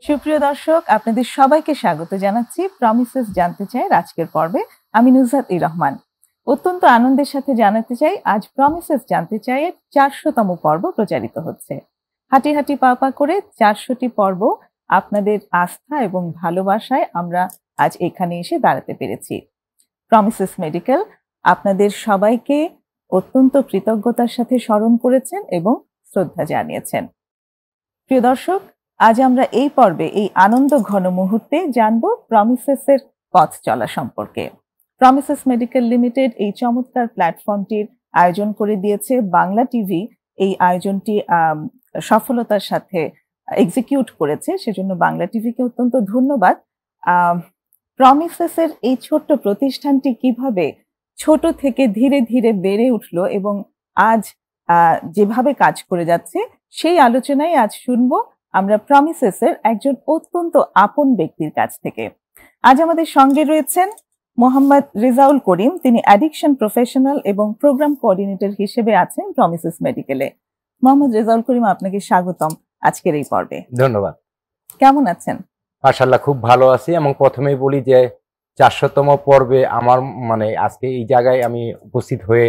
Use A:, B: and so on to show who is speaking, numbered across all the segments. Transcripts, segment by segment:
A: সুপ্রিয় দর্শক, আপনাদের সবাইকে স্বাগত জানাচ্ছি প্রমিসেস জানতে চাই আজকের পর্বে। আমি নুজহাত-ই রহমান। অত্যন্ত আনন্দের সাথে জানাতে চাই আজ প্রমিসেস জানতে চাই এর 400তম পর্ব প্রচারিত হচ্ছে। হাঁটি হাঁটি পা পা করে 400টি পর্ব আপনাদের আস্থা এবং ভালোবাসায় আমরা আজ এখানে এসে দাঁড়াতে পেরেছি। প্রমিসেস মেডিকেল আপনাদের সবাইকে অত্যন্ত কৃতজ্ঞতার সাথে স্মরণ করেছেন এবং শ্রদ্ধা জানিয়েছেন। প্রিয় দর্শক, আজ আমরা এই পর্বে এই আনন্দ ঘন মুহূর্তে জানব প্রমিসেসের পথ চলা সম্পর্কে। প্রমিসেস মেডিকেল লিমিটেড এই চমৎকার প্ল্যাটফর্মটির আয়োজন করে দিয়েছে বাংলা টিভি। এই আয়োজনটি সফলতার সাথে এক্সিকিউট করেছে, সেজন্য বাংলা টিভিকে অত্যন্ত ধন্যবাদ। প্রমিসেসের এই ছোট্ট প্রতিষ্ঠানটি কিভাবে ছোট থেকে ধীরে ধীরে বেড়ে উঠলো এবং আজ যেভাবে কাজ করে যাচ্ছে সেই আলোচনায় আজ শুনবো আমরা প্রমিসেসের একজন অত্যন্ত আপন ব্যক্তির কাছ থেকে। আজ আমাদের সঙ্গে রয়েছেন মোহাম্মদ রেজাউল করিম। তিনি অ্যাডিকশন প্রফেশনাল এবং প্রোগ্রাম কোঅর্ডিনেটর হিসেবে আছেন প্রমিসেস মেডিকেলে। মোহাম্মদ রেজাউল করিম, আপনাকে স্বাগতম আজকের এই পর্বে।
B: ধন্যবাদ।
A: কেমন আছেন?
B: মাশাআল্লাহ, খুব ভালো আছি। এবং প্রথমেই বলি যে 400তম পর্বে আমার আজকে এই জায়গায় আমি উপস্থিত হয়ে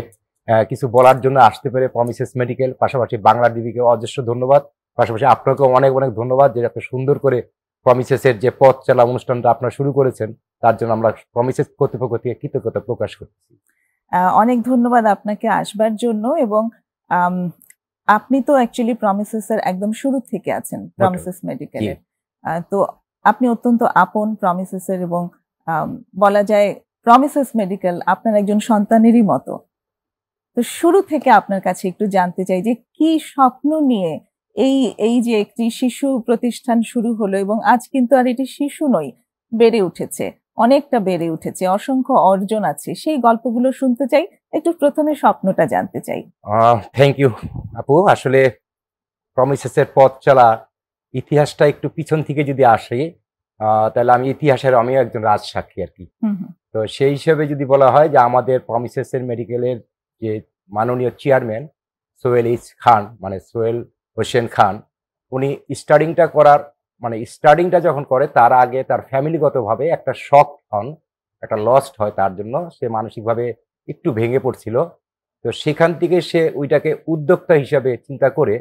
B: কিছু বলার জন্য আসতে পেরে প্রমিসেস মেডিকেল, পাশাপাশি বাংলা টিভিকে অজস্র ধন্যবাদ, পাশাপাশি আপনাকেও অনেক অনেক ধন্যবাদ যে এত সুন্দর করে প্রমিসেসের যে পথ চলা অনুষ্ঠানটা আপনারা শুরু করেছেন, তার জন্য আমরা প্রমিসেস কর্তৃপক্ষ থেকে কৃতজ্ঞতা প্রকাশ করছি।
A: অনেক ধন্যবাদ আপনাকে আসবার জন্য। এবং আপনি তো অ্যাকচুয়ালি প্রমিসেসের একদম শুরু থেকে আছেন প্রমিসেস মেডিকেলের, তো আপনি অত্যন্ত আপন প্রমিসেসের এবং বলা যায় প্রমিসেস মেডিকেল আপনার একজন সন্তানেরই মতো। তো শুরু থেকে আপনার কাছে একটু জানতে চাই যে কি স্বপ্ন নিয়ে এই যে একটি শিশু প্রতিষ্ঠান শুরু হলো এবং আজ কিন্তু আর এটি শিশু নয়, বেড়ে উঠেছে, অনেকটা বেড়ে উঠেছে, অসংখ্য অর্জন আছে, সেই গল্পগুলো শুনতে চাই। একটু প্রথমে স্বপ্নটা জানতে চাই।
B: থ্যাংক ইউ আপু। আসলে প্রমিসেসের পথ চলা ইতিহাসটা একটু পিছন থেকে যদি আসে তাহলে আমি ইতিহাসের আমিও একজন রাজসাক্ষী আর কি। তো সেই হিসেবে যদি বলা হয় যে আমাদের প্রমিসেসের মেডিকেলের যে মাননীয় চেয়ারম্যান সোহেল খান, সোহেল হোসেন খান, উনি স্টার্টিংটা যখন করে তার আগে তার ফ্যামিলিগতভাবে একটা শক হন, একটা লস্ট হয়, তার জন্য সে মানসিকভাবে একটু ভেঙে পড়ছিল। তো সেখান থেকে সে ওইটাকে উদ্যোক্তা হিসাবে চিন্তা করে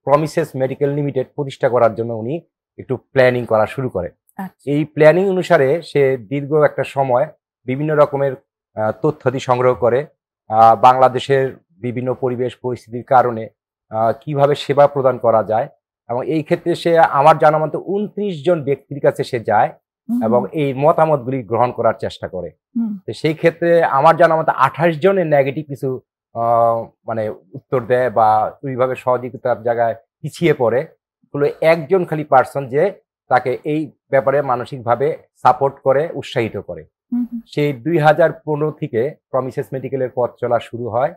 B: প্রমিসেস মেডিকেল লিমিটেড প্রতিষ্ঠা করার জন্য উনি একটু প্ল্যানিং করা শুরু করে। এই প্ল্যানিং অনুসারে সে দীর্ঘ একটা সময় বিভিন্ন রকমের তথ্যাদি সংগ্রহ করে বাংলাদেশের বিভিন্ন পরিবেশ পরিস্থিতির কারণে কিভাবে সেবা প্রদান করা যায়, এবং এই ক্ষেত্রে সে আমার জানা মতো 29 জন ব্যক্তির কাছে সে যায় এবং এই মতামতগুলি গ্রহণ করার চেষ্টা করে। তো সেই ক্ষেত্রে আমার জানা মতো 28 জনের নেগেটিভ কিছু উত্তর দেয় বা ওইভাবে সহযোগিতার জায়গায় পিছিয়ে পড়ে। একজন খালি পার্সন যে তাকে এই ব্যাপারে মানসিকভাবে সাপোর্ট করে, উৎসাহিত করে। সেই 2015 থেকে প্রমিসেস মেডিকেলের পথ চলা শুরু হয়।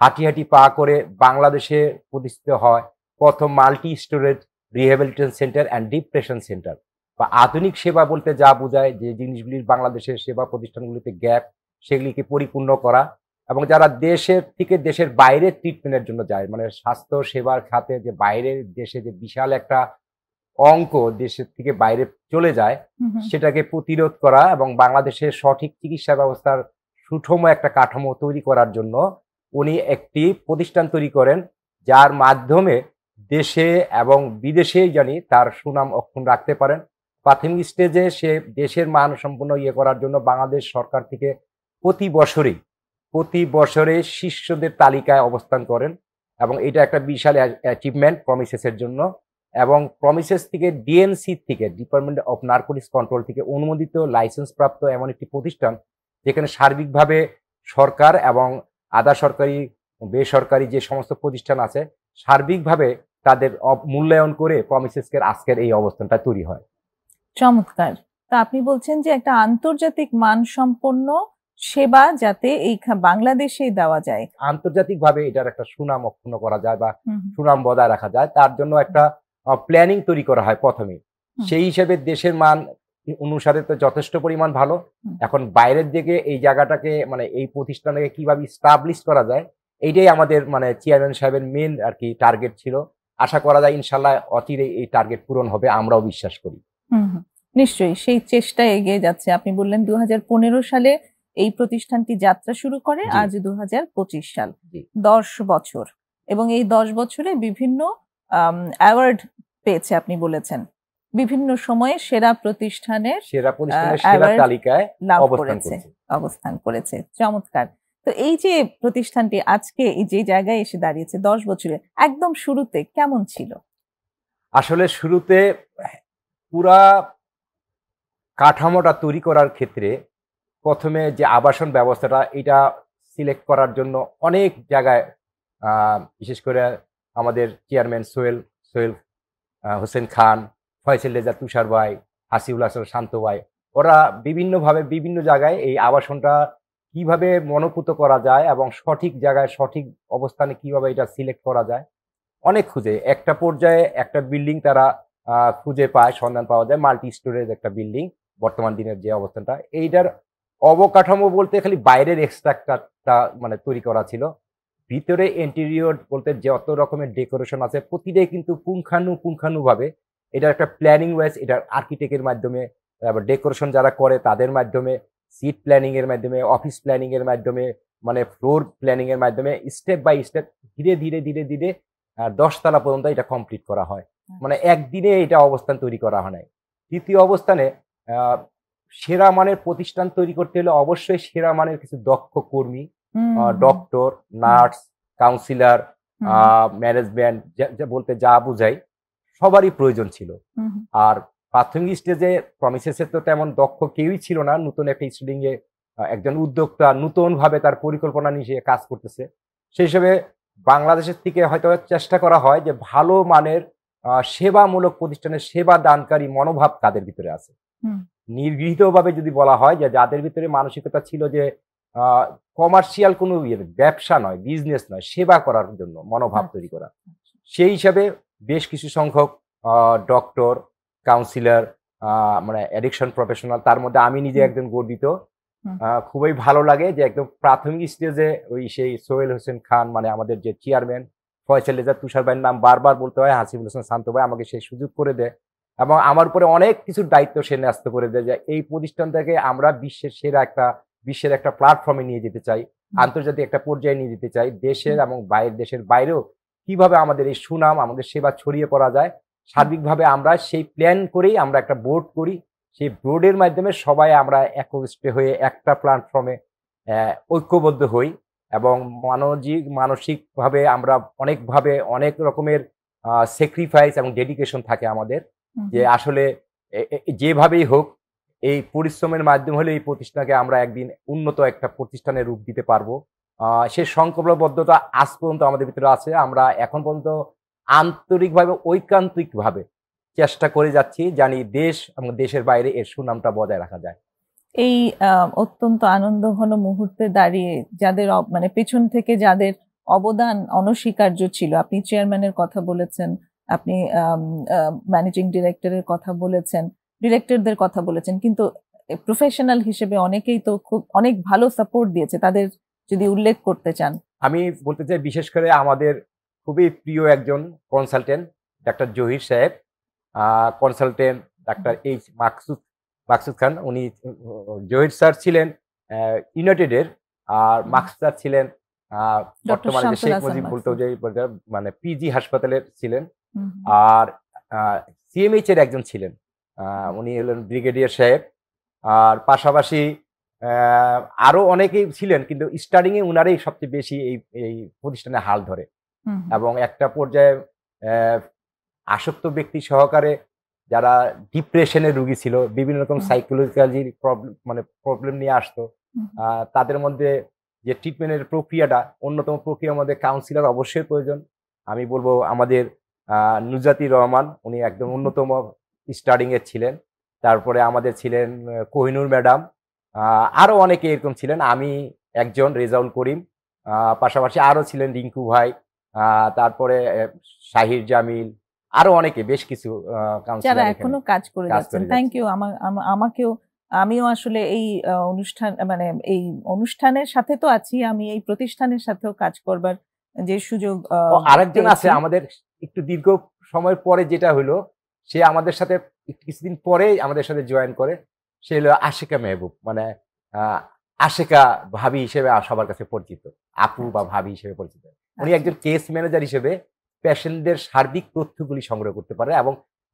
B: হাঁটি হাঁটি পা করে বাংলাদেশে প্রতিষ্ঠিত হয় প্রথম multi storage rehabilitation centre and depression centre, বা আধুনিক সেবা বলতে যা বোঝায় যে জিনিসগুলির বাংলাদেশের সেবা প্রতিষ্ঠানগুলিতে গ্যাপ, সেগুলিকে পরিপূর্ণ করা, এবং যারা দেশের থেকে দেশের বাইরে ট্রিটমেন্টের জন্য যায়, স্বাস্থ্য সেবার খাতে যে বাইরের দেশে যে বিশাল একটা অঙ্ক দেশের থেকে বাইরে চলে যায়, সেটাকে প্রতিরোধ করা এবং বাংলাদেশের সঠিক চিকিৎসা ব্যবস্থার সুষম একটা কাঠামো তৈরি করার জন্য উনি একটি প্রতিষ্ঠান তৈরি করেন, যার মাধ্যমে দেশে এবং বিদেশে জানি তার সুনাম অক্ষুণ্ণ রাখতে পারেন। প্রাথমিক স্টেজে সে দেশের মান সম্পন্ন করার জন্য বাংলাদেশ সরকার থেকে প্রতি বছরে শিষ্যদের তালিকায় অবস্থান করেন, এবং এটা একটা বিশাল অ্যাচিভমেন্ট প্রমিসেসের জন্য। এবং প্রমিসেস থেকে ডিএনসি থেকে ডিপার্টমেন্ট অফ নার্কোটিক্স কন্ট্রোল থেকে অনুমোদিত লাইসেন্স প্রাপ্ত এমন একটি প্রতিষ্ঠান যেখানে সার্বিকভাবে সরকার এবং আধা সরকারি বেসরকারি যে সমস্ত প্রতিষ্ঠান আছে সার্বিকভাবে তাদের মূল্যায়ন করে প্রমিসেসকে আজকের এই অবস্থানটা তৈরি হয়।
A: চমৎকার। তা আপনি বলছেন যে একটা আন্তর্জাতিক মানসম্পন্ন সেবা যাতে এই বাংলাদেশে দেওয়া যায়,
B: আন্তর্জাতিকভাবে এটার একটা সুনাম অক্ষুণ্ণ করা যায় বা সুনাম বজায় রাখা যায়, তার জন্য একটা প্ল্যানিং তৈরি করা হয় প্রথমে। সেই হিসেবে দেশের মান অনুসারে তো যথেষ্ট পরিমাণ ভালো। এখন বাইরের দিকে এই জায়গাটাকে মানে এই প্রতিষ্ঠানটাকে কিভাবে স্টাবলিশ করা যায়, এইটাই আমাদের মানে চেয়ারম্যান সাহেবের মেন আর কি টার্গেট ছিল। আশা করা যায় ইনশাল্লাহ অচিরেই এই টার্গেট পূরণ হবে, আমরাও বিশ্বাস করি।
A: নিশ্চয়ই সেই চেষ্টা এগিয়ে যাচ্ছে। আপনি বললেন 2015 সালে এই প্রতিষ্ঠানটি যাত্রা শুরু করে, আজ 2025 সাল, 10 বছর, এবং এই 10 বছরে বিভিন্ন অ্যাওয়ার্ড পেয়েছে। আপনি বলেছেন বিভিন্ন সময়ে সেরা প্রতিষ্ঠানের
B: সেরা তালিকায়
A: অবস্থান করেছে। চমৎকার। তো এই যে প্রতিষ্ঠানটি আজকে এই যে জায়গায় এসে দাঁড়িয়েছে 10 বছরে, একদম শুরুতে কেমন ছিল?
B: আসলে শুরুতে পুরা কাঠামোটা তৈরি করার ক্ষেত্রে প্রথমে যে আবাসন ব্যবস্থাটা এটা সিলেক্ট করার জন্য অনেক জায়গায় বিশেষ করে আমাদের চেয়ারম্যান সোহেল হোসেন খান, ফয়সাল রেজা তুষার ভাই, হাসিবুল হাসান শান্ত ভাই, ওরা বিভিন্নভাবে বিভিন্ন জায়গায় এই আবাসনটা কিভাবে মনোপুত করা যায় এবং সঠিক জায়গায় সঠিক অবস্থানে কিভাবে এটা সিলেক্ট করা যায় অনেক খুঁজে একটা পর্যায়ে একটা বিল্ডিং তারা খুঁজে পায়, সন্ধান পাওয়া যায়, মাল্টি স্টোরেজ একটা বিল্ডিং বর্তমান দিনের যে অবস্থানটা। এইটার অবকাঠামো বলতে খালি বাইরের এক্সট্রাকচারটা মানে তৈরি করা ছিল, ভিতরে ইন্টেরিয়র বলতে যত রকমের ডেকোরেশন আছে প্রতিটাই কিন্তু পুঙ্খানুভাবে এটার একটা প্ল্যানিং ওয়াইজ, এটার আর্কিটেক্টের মাধ্যমে, ডেকোরেশন যারা করে তাদের মাধ্যমে, সিট প্ল্যানিং এর মাধ্যমে, অফিস প্ল্যানিং এর মাধ্যমে, মানে ফ্লোর প্ল্যানিং এর মাধ্যমে স্টেপ বাই স্টেপ ধীরে ধীরে 10 তলা পর্যন্ত এটা কমপ্লিট করা হয়। মানে একদিনে এটা অবস্থান তৈরি করা হয় নাই। তৃতীয় অবস্থানে সেরা মানের প্রতিষ্ঠান তৈরি করতে হলে অবশ্যই সেরা মানের কিছু দক্ষ কর্মী, ডক্টর, নার্স, কাউন্সিলর, ম্যানেজমেন্ট বলতে যা বুঝাই সবারই প্রয়োজন ছিল। আর প্রাথমিক স্টেজে প্রমিসেসের তো তেমন দক্ষ কেউই ছিল না। নতুন একটা স্টুডিং এ একজন উদ্যোক্তা নতুন ভাবে তার পরিকল্পনা নিয়ে কাজ করতেছে, সেই হিসেবে বাংলাদেশের থেকে হয়তো চেষ্টা করা হয় যে ভালো মানের সেবামূলক প্রতিষ্ঠানের সেবা দানকারী মনোভাব তাদের ভিতরে আছে। নির্গৃহীতভাবে যদি বলা হয় যে যাদের ভিতরে মানসিকতা ছিল যে কমার্শিয়াল কোনো ব্যবসা নয়, বিজনেস নয়, সেবা করার জন্য মনোভাব তৈরি করা, সেই হিসাবে বেশ কিছু সংখ্যক ডক্টর, কাউন্সিলর, মানে অ্যাডিকশন প্রফেশনাল, তার মধ্যে আমি নিজে একজন গর্বিত। খুবই ভালো লাগে যে একদম প্রাথমিক স্টেজে সেই সোহেল হোসেন খান মানে আমাদের যে চেয়ারম্যান, ফয়সাল রেজা তুষার ভাইয়ের নাম বারবার বলতে হয়, হাসিবুল হাসান শান্ত ভাই আমাকে সেই সুযোগ করে দেয় এবং আমার উপরে অনেক কিছু দায়িত্ব সে ন্যস্ত করে দেয় যে এই প্রতিষ্ঠানটাকে আমরা বিশ্বের একটা প্ল্যাটফর্মে নিয়ে যেতে চাই, আন্তর্জাতিক একটা পর্যায়ে নিয়ে যেতে চাই, দেশের এবং দেশের বাইরেও কিভাবে আমাদের এই সুনাম, আমাদের সেবা ছড়িয়ে পড়া যায়, সার্বিকভাবে আমরা সেই প্ল্যান করেই আমরা একটা বোর্ড করি। সেই বোর্ডের মাধ্যমে সবাই আমরা একত্রিত হয়ে একটা প্ল্যাটফর্মে ঐক্যবদ্ধ হই এবং মানসিকভাবে আমরা অনেক রকমের স্যাক্রিফাইস এবং ডেডিকেশন থাকে আমাদের, যে আসলে যেভাবেই হোক এই পরিশ্রমের মাধ্যমে হলে এই প্রতিষ্ঠানকে আমরা একদিন উন্নত একটা প্রতিষ্ঠানের রূপ দিতে পারবো। সে সংকল্পবদ্ধতা আজ পর্যন্ত আমাদের ভিতরে আছে। আমরা এখন পর্যন্ত আন্তরিকভাবে ঐকান্তিকভাবে চেষ্টা করে যাচ্ছি, জানি দেশ এবং দেশের বাইরে এর সুনামটা বজায় রাখা যায়।
A: এই অত্যন্ত আনন্দঘন মুহূর্তে দাঁড়িয়ে যাদের মানে পেছন থেকে যাদের অবদান অনস্বীকার্য ছিল, আপনি চেয়ারম্যানের কথা বলেছেন, আপনি ম্যানেজিং ডিরেক্টরের কথা বলেছেন, ডিরেক্টরদের কথা বলেছেন, কিন্তু প্রফেশনাল হিসেবে অনেকেই তো অনেক ভালো সাপোর্ট দিয়েছে, তাদের যদি উল্লেখ করতে চান।
B: আমি বলতে চাই বিশেষ করে আমাদের খুবই প্রিয় একজন কনসালটেন্ট ডাক্তার জহির সাহেব, কনসালটেন্ট ডাক্তার এইচ মাকসুদ খান, উনি জহির স্যার ছিলেন ইউনাইটেডের, আর মাকসুদ স্যার ছিলেন বর্তমানে যে শেখ মুজিব বলতে মানে পিজি হাসপাতালের ছিলেন, আর সিএমএইচ এর একজন ছিলেন, উনি হলেন ব্রিগেডিয়ার সাহেব। আর পাশাপাশি আরো অনেকেই ছিলেন, কিন্তু স্টার্টিং এ উনারাই সবচেয়ে বেশি এই প্রতিষ্ঠানে হাল ধরে এবং একটা পর্যায়ে আসক্ত ব্যক্তি সহকারে যারা ডিপ্রেশনের রোগী ছিল, বিভিন্ন রকম সাইকোলজিক্যাল প্রবলেম নিয়ে আসতো, তাদের মধ্যে যে ট্রিটমেন্টের প্রক্রিয়াটা, অন্যতম প্রক্রিয়ার মধ্যে কাউন্সিলর অবশ্যই প্রয়োজন। আমি বলবো আমাদের নুজাতি রহমান, উনি একদম অন্যতম স্টার্টিং এর ছিলেন। তারপরে আমাদের ছিলেন কোহিনুর ম্যাডাম, আরো অনেকে এরকম ছিলেন, আমি একজন রেজাউল করিম, পাশাপাশি আরো ছিলেন রিঙ্কু ভাই, তারপরে শাহির জামিল, আরো অনেকে বেশ কিছু
A: যারা
B: কাউন্সিলর
A: এখনো কাজ করে যাচ্ছেন। Thank you. আমাকেও, আমিও আসলে এই অনুষ্ঠান মানে এই অনুষ্ঠানের সাথে তো আছি, আমি এই প্রতিষ্ঠানের সাথেও কাজ করবার যে সুযোগ
B: আরেকজন আছে
A: পেয়েছি।
B: আমাদের একটু দীর্ঘ সময় পরে, যেটা হলো সে আমাদের সাথে কিছুদিন পরেই আমাদের সাথে জয়েন করে। সে হলো আশিকা মেহবুব, মানে আশিকা ভাবি হিসেবে সবার কাছে পরিচিত, আপু বা ভাবি হিসেবে পরিচিত। উনি
A: আচ্ছা।
B: একজন কেস ম্যানেজার হিসেবে পেশেন্টদের সার্বিক তথ্যগুলি সংগ্রহ করতে পারে এবং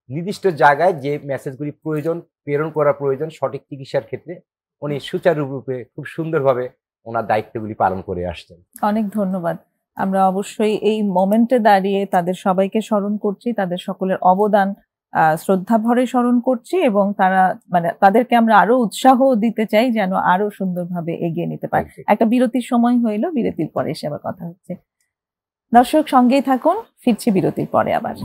B: নির্দিষ্ট জায়গায় যে মেসেজগুলি প্রয়োজন, প্রেরণ করা প্রয়োজন সঠিক চিকিৎসার ক্ষেত্রে উনি সুচারুরূপে খুব সুন্দরভাবে ওনার দায়িত্বগুলি পালন করে আসছেন।
A: অনেক ধন্যবাদ। আমরা অবশ্যই এই মোমেন্টে দাঁড়িয়ে তাদের সবাইকে স্মরণ করছি, তাদের সকলের অবদান শ্রদ্ধা ভরে স্মরণ করছি এবং তারা মানে তাদেরকে আমরা আরো উৎসাহ দিতে চাই যেন আরো সুন্দরভাবে এগিয়ে নিতে পারে। একটা বিরতির সময় হইলো, বিরতির পরে এসে আবার কথা হচ্ছে। দর্শক সঙ্গেই থাকুন, ফিরছি বিরতির পরে আবার।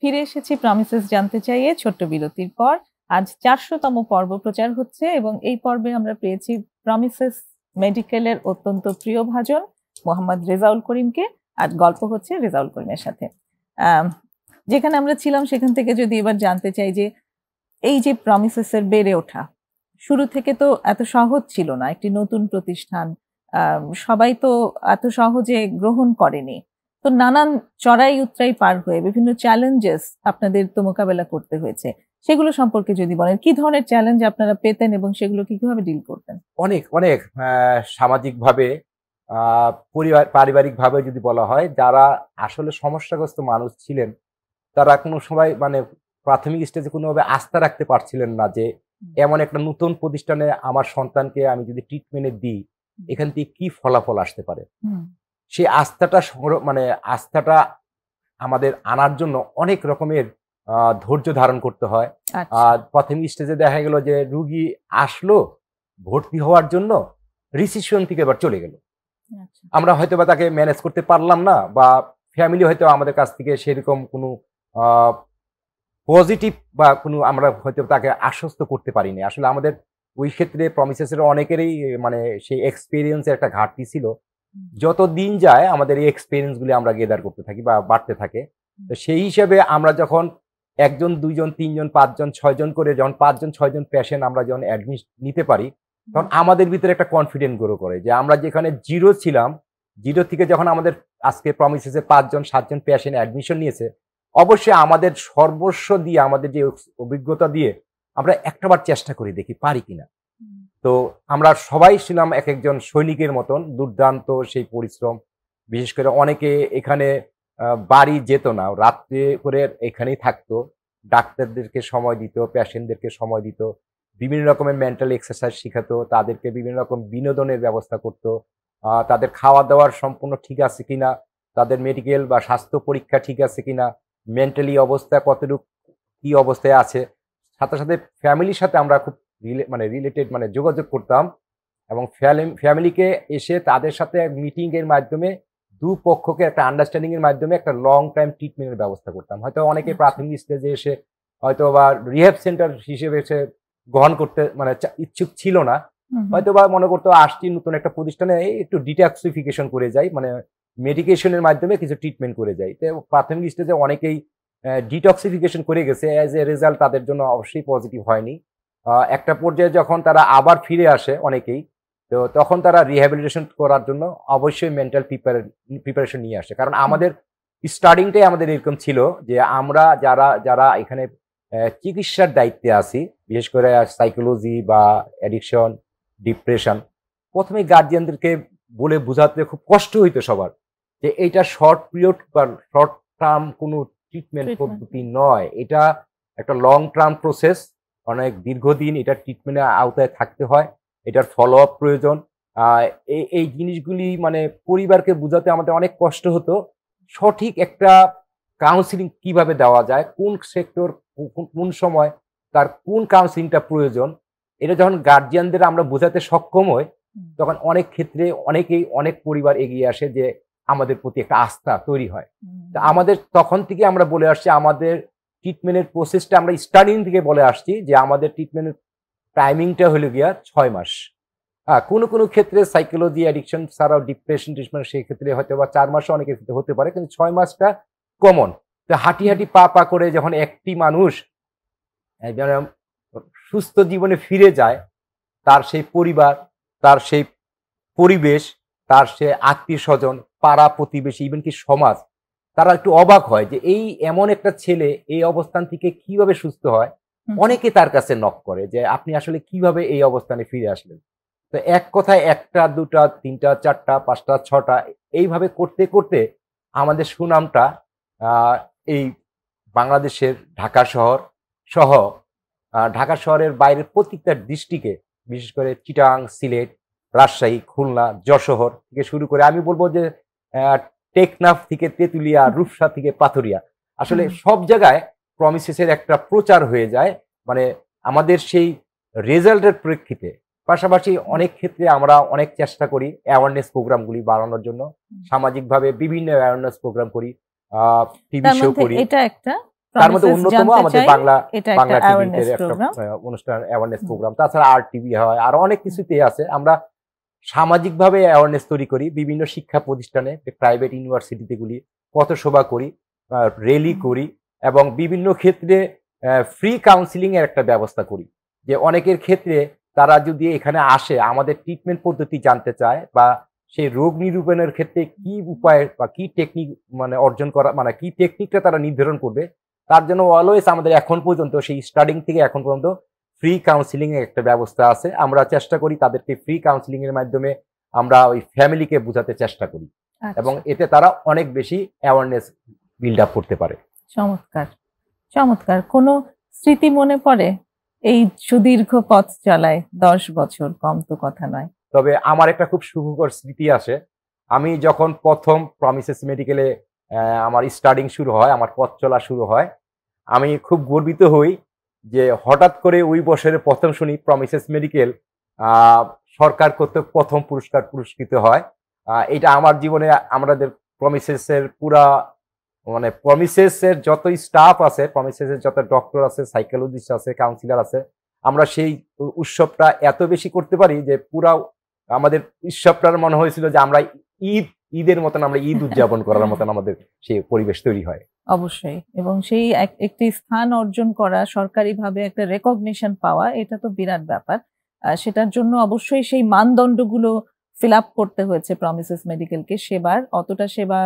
A: ফিরে এসেছি প্রমিসেস জানতে চাইয়ে ছোট্ট বিরতির পর। আজ 400তম পর্ব প্রচার হচ্ছে এবং এই পর্বে আমরা পেয়েছি প্রমিসেস মেডিকেলের অত্যন্ত প্রিয় ভাজন মোহাম্মদ রেজাউল করিমকে। আর গল্প হচ্ছে রেজাউল করিমের সাথে। যেখানে আমরা ছিলাম সেখান থেকে যদি এবার জানতে চাই যে এই যে প্রমিসেসের বেড়ে ওঠা, শুরু থেকে তো এত সহজ ছিল না, একটি নতুন প্রতিষ্ঠান, সবাই তো এত সহজে গ্রহণ করেনি। তো নানান চড়াই উতরাই পার হয়ে বিভিন্ন চ্যালেঞ্জেস আপনাদের তো মোকাবেলা করতে হয়েছে, সেগুলো সম্পর্কে যদি বলেন, কি ধরনের চ্যালেঞ্জ আপনারা পেতেন এবং সেগুলো কিভাবে ডিল করতেন?
B: অনেক অনেক সামাজিকভাবে, পারিবারিকভাবে যদি বলা হয়, যারা আসলে সমস্যাগ্রস্ত মানুষ ছিলেন তারা কোনো সময় মানে প্রাথমিক স্টেজে কোনোভাবে আস্থা রাখতে পারছিলেন না যে এমন একটা নতুন প্রতিষ্ঠানে আমার সন্তানকে আমি যদি ট্রিটমেন্টে দিই এখান থেকে কি ফলাফল আসতে পারে। সেই আস্থাটা মানে আস্থাটা আমাদের আনার জন্য অনেক রকমের ধৈর্য ধারণ করতে হয়। প্রাথমিক স্টেজে দেখা গেল যে রুগী আসলো ভর্তি হওয়ার জন্য, রিসিশন থেকে এবার চলে গেল, আমরা হয়তো বা তাকে ম্যানেজ করতে পারলাম না, বা ফ্যামিলি হয়তো আমাদের কাছ থেকে সেরকম কোনো পজিটিভ বা কোনো আমরা হয়তো তাকে আশ্বস্ত করতে পারিনি। আসলে আমাদের ওই ক্ষেত্রে প্রমিসেসের অনেকেরই মানে সেই এক্সপিরিয়েন্সের একটা ঘাটতি ছিল। যত দিন যায় আমাদের এই এক্সপিরিয়েন্সগুলি আমরা গেদার করতে থাকি বা বাড়তে থাকে। তো সেই হিসেবে আমরা যখন 1 জন 2 জন 3 জন 5 জন 6 জন করে যখন 5 জন 6 জন পেশেন্ট আমরা যখন অ্যাডমিট নিতে পারি, তখন আমাদের ভিতরে একটা কনফিডেন্ট গ্রো করে যে আমরা যেখানে জিরো ছিলাম, জিরো থেকে যখন আমাদের আজকে প্রমিসেসে 5 জন 7 জন পেশেন্ট অ্যাডমিশন নিয়েছে, অবশ্যই আমাদের সর্বস্ব দিয়ে, আমাদের যে অভিজ্ঞতা দিয়ে আমরা একটাবার চেষ্টা করে দেখি পারি কিনা। তো আমরা সবাই ছিলাম এক একজন সৈনিকের মতন, দুর্দান্ত সেই পরিশ্রম। বিশেষ করে অনেকে এখানে বাড়ি যেত না, রাত্রে করে এখানেই থাকতো, ডাক্তারদেরকে সময় দিত, পেশেন্টদেরকে সময় দিত, বিভিন্ন রকমের মেন্টাল এক্সারসাইজ শিখাতো, তাদেরকে বিভিন্ন রকম বিনোদনের ব্যবস্থা করত, তাদের খাওয়া দাওয়ার সম্পূর্ণ ঠিক আছে কিনা, তাদের মেডিকেল বা স্বাস্থ্য পরীক্ষা ঠিক আছে কিনা, মেন্টালি অবস্থা কতটুকু কি অবস্থায় আছে, সাথে সাথে ফ্যামিলির সাথে আমরা খুব রিলেটেড মানে যোগাযোগ করতাম এবং ফ্যামিলিকে এসে তাদের সাথে মিটিং এর মাধ্যমে দুপক্ষকে একটা আন্ডারস্ট্যান্ডিং এর মাধ্যমে একটা লং টাইম ট্রিটমেন্টের ব্যবস্থা করতাম। হয়তো অনেকে প্রাথমিক স্টেজে এসে হয়তো বা রিহ্যাব সেন্টার হিসেবে এসে গ্রহণ করতে মানে ইচ্ছুক ছিল না, হয়তো বা মনে করতো আসছি নতুন একটা প্রতিষ্ঠানে একটু ডিটক্সিফিকেশন করে যাই, মানে মেডিকেশনের মাধ্যমে কিছু ট্রিটমেন্ট করে যাই। তো প্রাথমিক স্টেজে অনেকেই ডিটক্সিফিকেশন করে গেছে, অ্যাজ এ রেজাল্ট তাদের জন্য অবশ্যই পজিটিভ হয়নি। একটা পর্যায়ে যখন তারা আবার ফিরে আসে অনেকেই, তো তখন তারা রিহ্যাবিলিটেশন করার জন্য অবশ্যই মেন্টাল প্রিপারেশন নিয়ে আসে। কারণ আমাদের স্টার্টিংটাই আমাদের এরকম ছিল যে আমরা যারা যারা এখানে চিকিৎসার দায়িত্বে আছি, বিশেষ করে সাইকোলজি বা অ্যাডিকশন, ডিপ্রেশন, প্রথমে গার্জিয়ানদেরকে বলে বোঝাতে খুব কষ্ট হইতো সবার যে এইটা শর্ট পিরিয়ড বা শর্ট টার্ম কোনো ট্রিটমেন্ট পদ্ধতি নয়, এটা একটা লং টার্ম প্রসেস, অনেক দীর্ঘদিন এটা ট্রিটমেন্টের আওতায় থাকতে হয়, এটার ফলো আপ প্রয়োজন। এই জিনিসগুলি মানে পরিবারকে বোঝাতে আমাদের অনেক কষ্ট হতো। সঠিক একটা কাউন্সিলিং কিভাবে দেওয়া যায়, কোন সেক্টর কোন সময় তার কোন কাউন্সিলিংটা প্রয়োজন, এটা যখন গার্জিয়ানদের আমরা বোঝাতে সক্ষম হই, তখন অনেক ক্ষেত্রে অনেক পরিবার এগিয়ে আসে যে আমাদের প্রতি একটা আস্থা তৈরি হয়। তা আমাদের তখন থেকে আমরা বলে আসছি, আমাদের ট্রিটমেন্টের প্রসেসটা আমরা স্টার্টিং থেকে বলে আসছি যে আমাদের ট্রিটমেন্টের টাইমিংটা হলো গিয়া 6 মাস। কোনো কোনো ক্ষেত্রে সাইকোলজি অ্যাডিকশন ছাড়াও ডিপ্রেশন সেই ক্ষেত্রে হয়তো বা 4 মাসও অনেকের ক্ষেত্রে হতে পারে, কিন্তু 6 মাসটা কমন। তো হাঁটি হাঁটি পা পা করে যখন একটি মানুষ যেন সুস্থ জীবনে ফিরে যায়, তার সেই পরিবার, তার সেই পরিবেশ, তার সে আত্মীয়-স্বজন, পাড়া প্রতিবেশী, ইভেন কি সমাজ, তারা একটু অবাক হয় যে এই এমন একটা ছেলে এই অবস্থান থেকে কিভাবে সুস্থ হয়। অনেকে তার কাছে নক করে যে আপনি আসলে কিভাবে এই অবস্থানে ফিরে আসলেন। তো এক কথায় ১টা, ২টা, ৩টা, ৪টা, ৫টা, ৬টা এইভাবে করতে করতে আমাদের সুনামটা আ এই বাংলাদেশের ঢাকা শহর সহ ঢাকা শহরের বাইরের প্রত্যেকটা ডিস্ট্রিক্টে, বিশেষ করে চিটাগাং, সিলেট, রাজশাহী, খুলনা, যশোর থেকে শুরু করে আমি বলব যে টেকনাফ থেকে তেঁতুলিয়া, রূপসা থেকে পাথুরিয়া, আসলে সব জায়গায় প্রমিসেসের একটা প্রচার হয়ে যায়। মানে আমাদের সেই রেজাল্টের প্রেক্ষিতে পাশাপাশি অনেক ক্ষেত্রে আমরা অনেক চেষ্টা করি অ্যাওয়ারনেস প্রোগ্রামগুলি বাড়ানোর জন্য। সামাজিকভাবে বিভিন্ন অ্যাওয়ারনেস প্রোগ্রাম করি, টিভি
A: তার
B: শো
A: মধ্যে
B: করি।
A: এটা একটা
B: তার মধ্যে
A: প্রমিসেস
B: অন্যতম
A: জানতে
B: আমাদের
A: চাই,
B: বাংলা
A: এটা একটা
B: টিভিতে
A: অ্যাওয়ারনেস
B: একটা
A: প্রোগ্রাম।
B: অনুষ্ঠান অ্যাওয়ারনেস প্রোগ্রাম। তাছাড়া আর টিভি হয়, আরো অনেক কিছুতে আছে। আমরা সামাজিকভাবে অ্যাওয়ারনেস তৈরি করি বিভিন্ন শিক্ষা প্রতিষ্ঠানে, প্রাইভেট ইউনিভার্সিটিতে গুলি পথসভা করি, র্যালি করি এবং বিভিন্ন ক্ষেত্রে ফ্রি কাউন্সিলিং এর একটা ব্যবস্থা করি। যে অনেকের ক্ষেত্রে তারা যদি এখানে আসে আমাদের ট্রিটমেন্ট পদ্ধতি জানতে চায় বা সেই রোগ নিরূপণের ক্ষেত্রে কি উপায় বা কি টেকনিক মানে অর্জন করা, মানে কি টেকনিকটা তারা নির্ধারণ করবে, তার জন্য অলওয়েজ আমাদের এখন পর্যন্ত সেই স্টার্টিং থেকে এখন পর্যন্ত ফ্রি কাউন্সিলিং এর একটা ব্যবস্থা আছে। আমরা চেষ্টা করি তাদেরকে ফ্রি কাউন্সিলিং এর মাধ্যমে আমরা ওই ফ্যামিলিকে বোঝাতে চেষ্টা করি এবং
A: আচ্ছা,
B: এতে তারা অনেক বেশি অ্যাওয়ারনেস বিল্ড আপ করতে পারে।
A: চমৎকার চমৎকার। কোনো স্মৃতি মনে পড়ে এই সুদীর্ঘ পথ চলায়? 10 বছর কম তো কথা নয়।
B: তবে আমার একটা খুব সুখকর স্মৃতি আসে। আমি যখন ১ম প্রমিসেস মেডিকেলে আমার স্টার্টিং শুরু হয়, আমার পথ চলা শুরু হয়, আমি খুব গর্বিত হই যে হঠাৎ করে ওই বছরে ১ম শুনি প্রমিসেস মেডিকেল আ সরকার কর্তৃক ১ম পুরস্কার পুরস্কৃত হয়। এটা আমার জীবনে আমাদের প্রমিসেসের পুরা মানে প্রমিসেসের যত স্টাফ আছে, প্রমিসেসের যত ডক্টর আছে, সাইকোলজিস্ট আছে, কাউন্সিলর আছে, আমরা সেই উৎসবটা এত বেশি করতে পারি যে পুরা আমাদের উৎসবটার মনে হয়েছিল যে আমরা ঈদের মতন আমরা ঈদ উদযাপন করার মতন আমাদের সেই পরিবেশ তৈরি হয়।
A: অবশ্যই। এবং সেই একটি স্থান অর্জন করা, সরকারিভাবে একটা রেকগনিশন পাওয়া, এটা তো বিরাট ব্যাপার। সেটার জন্য অবশ্যই সেই মানদণ্ডগুলো ফিল আপ করতে হয়েছে প্রমিসেস মেডিকেলকে। সেবার অতটা সেবা,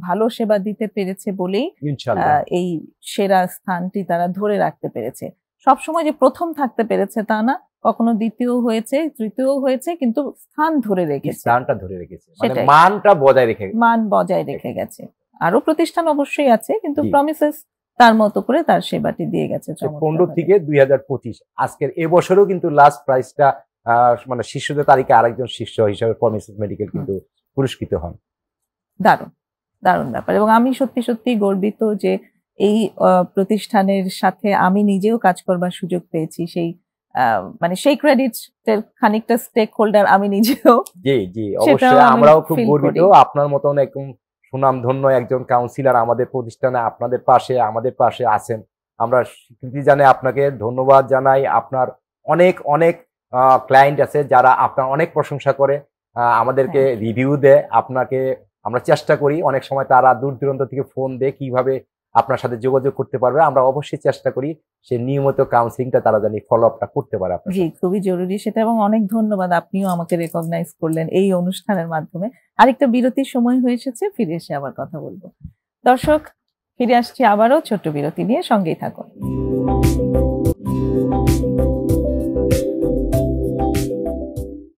A: ভালো সেবা দিতে পেরেছে বলেই
B: ইনশাআল্লাহ।
A: এই সেরা স্থানটি তারা ধরে রাখতে পেরেছে। সবসময় যে ১ম থাকতে পেরেছে তা না, কখনো ২য় হয়েছে, ৩য় হয়েছে, কিন্তু স্থান ধরে রেখেছে।
B: স্থানটা ধরে রেখেছে। মানে
A: সেটাই।
B: মানটা বজায় রেখে
A: মান বজায় রেখে গেছে। আরো প্রতিষ্ঠান অবশ্যই আছে, কিন্তু
B: জি।
A: প্রমিসেস তার মতো করে তার সেবাটি দিয়ে গেছে
B: ১৫
A: চমৎকারভাবে।
B: থেকে ২০২৫ আজকের এবছরও কিন্তু লাস্ট প্রাইজটা মানে শীর্ষদের তালিকায় আরেকজন শীর্ষ হিসেবে প্রমিসেস মেডিকেল কিন্তু পুরস্কৃত হন।
A: দারুণ, দারুণ ব্যাপার। এবং আমি সত্যি সত্যি গর্বিত যে এই প্রতিষ্ঠানের সাথে আমি নিজেও কাজ করবার সুযোগ পেয়েছি। সেই মানে সেই ক্রেডিটস এর খানিকটা স্টেক হোল্ডার আমি নিজেও।
B: জি, জি,
A: সেটাও
B: অবশ্যই
A: আমি
B: আমরাও খুব
A: ফিল
B: গর্বিত।
A: করি।
B: আপনার মতন একদম সুনামধন্য একজন কাউন্সিলর আমাদের প্রতিষ্ঠানে আপনাদের পাশে, আমাদের পাশে আছেন। আমরা স্বীকৃতি জানাই আপনাকে, ধন্যবাদ জানাই। আপনার অনেক, অনেক ক্লায়েন্ট আছে যারা আপনার অনেক প্রশংসা করে, আমাদেরকে
A: থ্যাংক ইউ।
B: রিভিউ দেয়। আপনাকে আমরা চেষ্টা করি, অনেক সময় তারা দূর-দূরান্ত থেকে ফোন দেয় কিভাবে আপনার সাথে যোগাযোগ করতে পারবে। আমরা অবশ্যই চেষ্টা করি সেই নিয়মিত কাউন্সেলিংটা তারা জানি ফলো আপটা করতে পারে আপনার
A: জি,
B: সাথে।
A: খুবই জরুরি সেটা। এবং অনেক ধন্যবাদ, আপনিও আমাকে রেকগনাইজ করলেন এই অনুষ্ঠানের মাধ্যমে। আরেকটা বিরতির সময় হয়ে এসেছে, ফিরে এসে আবার কথা বলব। দর্শক, ফিরে আসছি আবারও ছোট্ট বিরতি নিয়ে, সঙ্গেই থাকুন।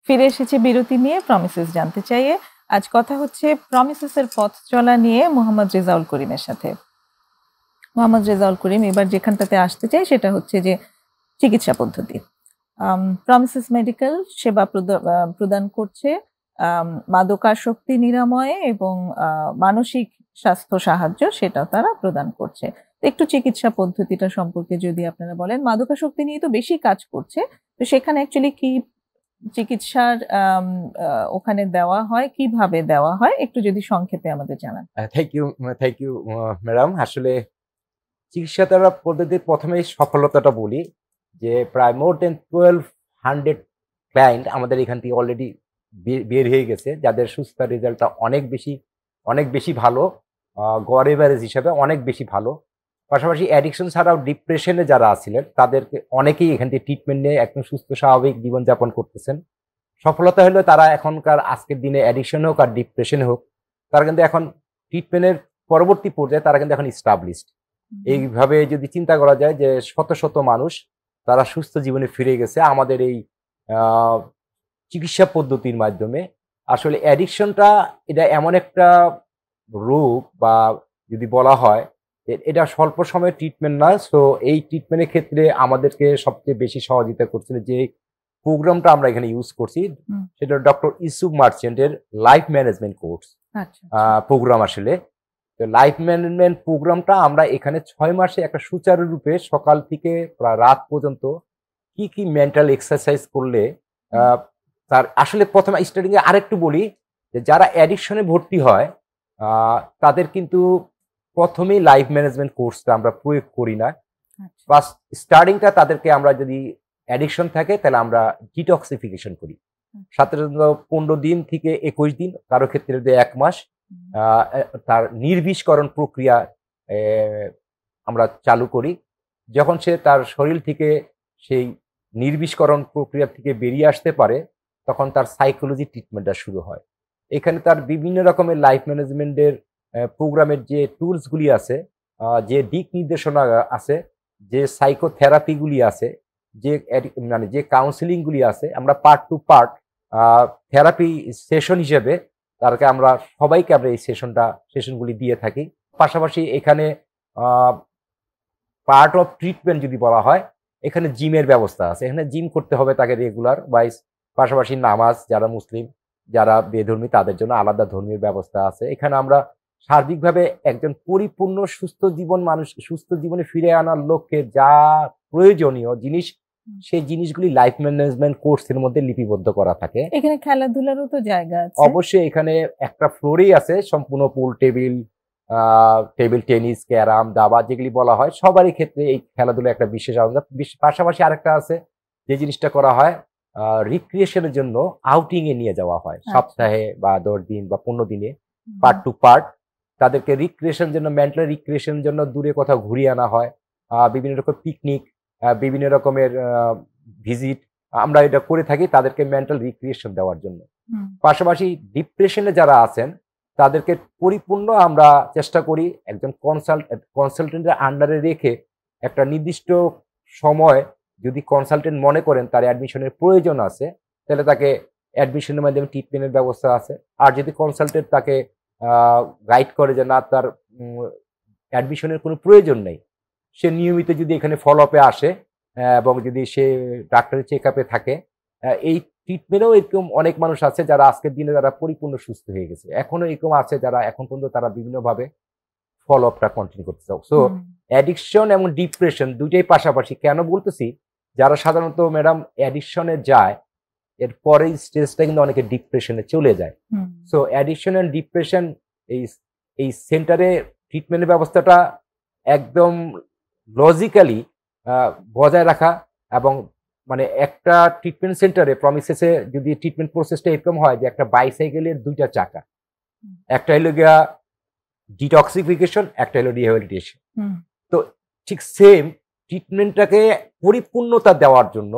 A: ফিরে এসেছি বিরতি নিয়ে প্রমিসেস জানতে চাইয়ে। আজ কথা হচ্ছে প্রমিসেসের পথ চলা নিয়ে মোহাম্মদ রেজাউল করিমের সাথে। মোহাম্মদ রেজাউল করিম এবার যেখানটাতে আসতে চাই সেটা হচ্ছে যে চিকিৎসা পদ্ধতি। প্রমিসেস মেডিকেল সেবা প্রদান করছে মাদকাসক্তি নিরাময়ে এবং মানসিক স্বাস্থ্য সাহায্য, সেটাও তারা প্রদান করছে। তো একটু চিকিৎসা পদ্ধতিটা সম্পর্কে যদি আপনারা বলেন। মাদকাসক্তি নিয়ে তো বেশি কাজ করছে, তো সেখানে অ্যাকচুয়ালি কি চিকিৎসার ওখানে দেওয়া হয়, কিভাবে দেওয়া হয়, একটু যদি সংক্ষেপে আমাদের জানান।
B: Thank you madam. আসলে চিকিৎসা পদ্ধতির ১ম এই সফলতাটা বলি যে প্রায় মোর দেন 1200 ক্লায়েন্ট আমাদের এখান থেকে অলরেডি বের হয়ে গেছে, যাদের সুস্থতার রেজাল্টটা অনেক বেশি ভালো, গড় এভারেজ হিসাবে অনেক বেশি ভালো। পাশাপাশি অ্যাডিকশন ছাড়াও ডিপ্রেশনে যারা আছিলেন তাদেরকে অনেকেই এখান থেকে ট্রিটমেন্ট নিয়ে একদম সুস্থ স্বাভাবিক জীবনযাপন করতেছেন। সফলতা হলো তারা এখনকার আজকের দিনে অ্যাডিকশন হোক আর ডিপ্রেশন হোক, তারা কিন্তু এখন ট্রিটমেন্টের পরবর্তী পর্যায়ে তারা কিন্তু এখন ইস্টাবলিশড। এইভাবে যদি চিন্তা করা যায় যে শত শত মানুষ তারা সুস্থ জীবনে ফিরে গেছে আমাদের এই চিকিৎসা পদ্ধতির মাধ্যমে। আসলে অ্যাডিকশনটা এটা এমন একটা রোগ, বা যদি বলা হয় এটা স্বল্প সময়ের ট্রিটমেন্ট না। সো এই ট্রিটমেন্টের ক্ষেত্রে আমাদেরকে সবচেয়ে বেশি সহযোগিতা করছিল যে প্রোগ্রামটা আমরা এখানে ইউজ করছি, সেটা ডক্টর ইউসুফ মার্চেন্টের লাইফ ম্যানেজমেন্ট কোর্স প্রোগ্রাম। আসলে লাইফ ম্যানেজমেন্ট প্রোগ্রামটা আমরা এখানে 6 মাসে একটা সুচারুরূপে সকাল থেকে প্রায় রাত পর্যন্ত কি কি মেন্টাল এক্সারসাইজ করলে তার আসলে প্রথমে স্টার্টিং এ আরেকটু বলি যে যারা অ্যাডিকশনে ভর্তি হয় তাদের কিন্তু প্রথমেই লাইফ ম্যানেজমেন্ট কোর্সটা আমরা প্রয়োগ করি না। ফার্স্ট স্টার্টিংটা তাদেরকে আমরা যদি অ্যাডিকশন থাকে তাহলে আমরা ডিটক্সিফিকেশন করি, সাধারণত 15 দিন থেকে 21 দিন, কারো ক্ষেত্রে 1 মাস তার নির্বিষকরণ প্রক্রিয়া আমরা চালু করি। যখন সে তার শরীর থেকে সেই নির্বিষকরণ প্রক্রিয়া থেকে বেরিয়ে আসতে পারে তখন তার সাইকোলজি ট্রিটমেন্টটা শুরু হয়। এখানে তার বিভিন্ন রকমের লাইফ ম্যানেজমেন্টের প্রোগ্রামের যে টুলসগুলি আছে, যে দিক নির্দেশনা আছে, যে সাইকোথেরাপিগুলি আছে, যে কাউন্সিলিংগুলি আছে, আমরা part to part therapy session হিসেবে তারকে আমরা সবাইকে আমরা এই সেশনগুলি দিয়ে থাকি। পাশাপাশি এখানে পার্ট অফ ট্রিটমেন্ট যদি বলা হয়, এখানে জিমের ব্যবস্থা আছে। এখানে জিম করতে হবে তাকে রেগুলার ওয়াইজ। পাশাপাশি নামাজ, যারা মুসলিম যারা বেধর্মী তাদের জন্য আলাদা ধর্মীয় ব্যবস্থা আছে। এখানে আমরা সার্বিকভাবে একজন পরিপূর্ণ সুস্থ জীবনে ফিরে আনার লক্ষ্যে যা প্রয়োজনীয় জিনিস, সেই জিনিসগুলি লাইফ ম্যানেজমেন্ট কোর্সের মধ্যে লিপিবদ্ধ করা থাকে।
A: এখানে খেলাধুলারও তো জায়গা আছে।
B: অবশ্যই এখানে একটা ফ্লোরেই আছে সম্পূর্ণ পুল, টেবিল টেনিস, ক্যারাম, দাবা যেগুলি বলা হয়, সবারই ক্ষেত্রে এই খেলাধুলা একটা বিশেষ আলাদা। পাশাপাশি আরেকটা আছে যে জিনিসটা করা হয় রিক্রিয়েশনের জন্য আউটিং এ নিয়ে যাওয়া হয় সপ্তাহে বা 10 দিন বা 15 দিনে পার্ট টু পার্ট তাদেরকে রিক্রিয়েশন জন্য, মেন্টাল রিক্রিয়েশনের জন্য দূরে কোথাও ঘুরিয়ে আনা হয়। বিভিন্ন রকম পিকনিক, বিভিন্ন রকমের ভিজিট আমরা এটা করে থাকি তাদেরকে মেন্টাল রিক্রিয়েশন দেওয়ার জন্য। পাশাপাশি ডিপ্রেশনে যারা আছেন তাদেরকে পরিপূর্ণ আমরা চেষ্টা করি একজন কনসালটেন্টের আন্ডারে রেখে একটা নির্দিষ্ট সময় যদি কনসালটেন্ট মনে করেন তার অ্যাডমিশনের প্রয়োজন আছে তাহলে তাকে অ্যাডমিশনের মাধ্যমে ট্রিটমেন্টের ব্যবস্থা আছে। আর যদি কনসালটেন্ট তাকে গাইড করে যে না তার অ্যাডমিশনের কোনো প্রয়োজন নেই, সে নিয়মিত যদি এখানে ফলো আপে আসে এবং যদি সে ডাক্তারি চেক আপে থাকে, এই ট্রিটমেন্টেও এরকম অনেক মানুষ আছে যারা আজকের দিনে যারা পরিপূর্ণ সুস্থ হয়ে গেছে। এখনো এরকম আছে যারা এখন পর্যন্ত তারা বিভিন্নভাবে ফলো আপটা কন্টিনিউ করতে চাও। সো অ্যাডিকশন এবং ডিপ্রেশন দুইটাই পাশাপাশি। কেন বলতেছি, যারা সাধারণত ম্যাডাম অ্যাডিকশনে যায় এরপরেই স্টেজটা কিন্তু অনেকে ডিপ্রেশনে চলে যায়। সো অ্যাডিকশন এন্ড ডিপ্রেশন এই সেন্টারে ট্রিটমেন্টের ব্যবস্থাটা একদম লজিক্যালি বজায় রাখা, এবং মানে একটা ট্রিটমেন্ট সেন্টারে প্রমিসেসে যদি ট্রিটমেন্ট প্রসেসটা এরকম হয় যে একটা বাইসাইকেলের 2টা চাকা, একটা হলো গিয়া ডিটক্সিফিকেশন, একটা হলো রিহ্যাবিলিটেশন। তো ঠিক সেম ট্রিটমেন্টটাকে পরিপূর্ণতা দেওয়ার জন্য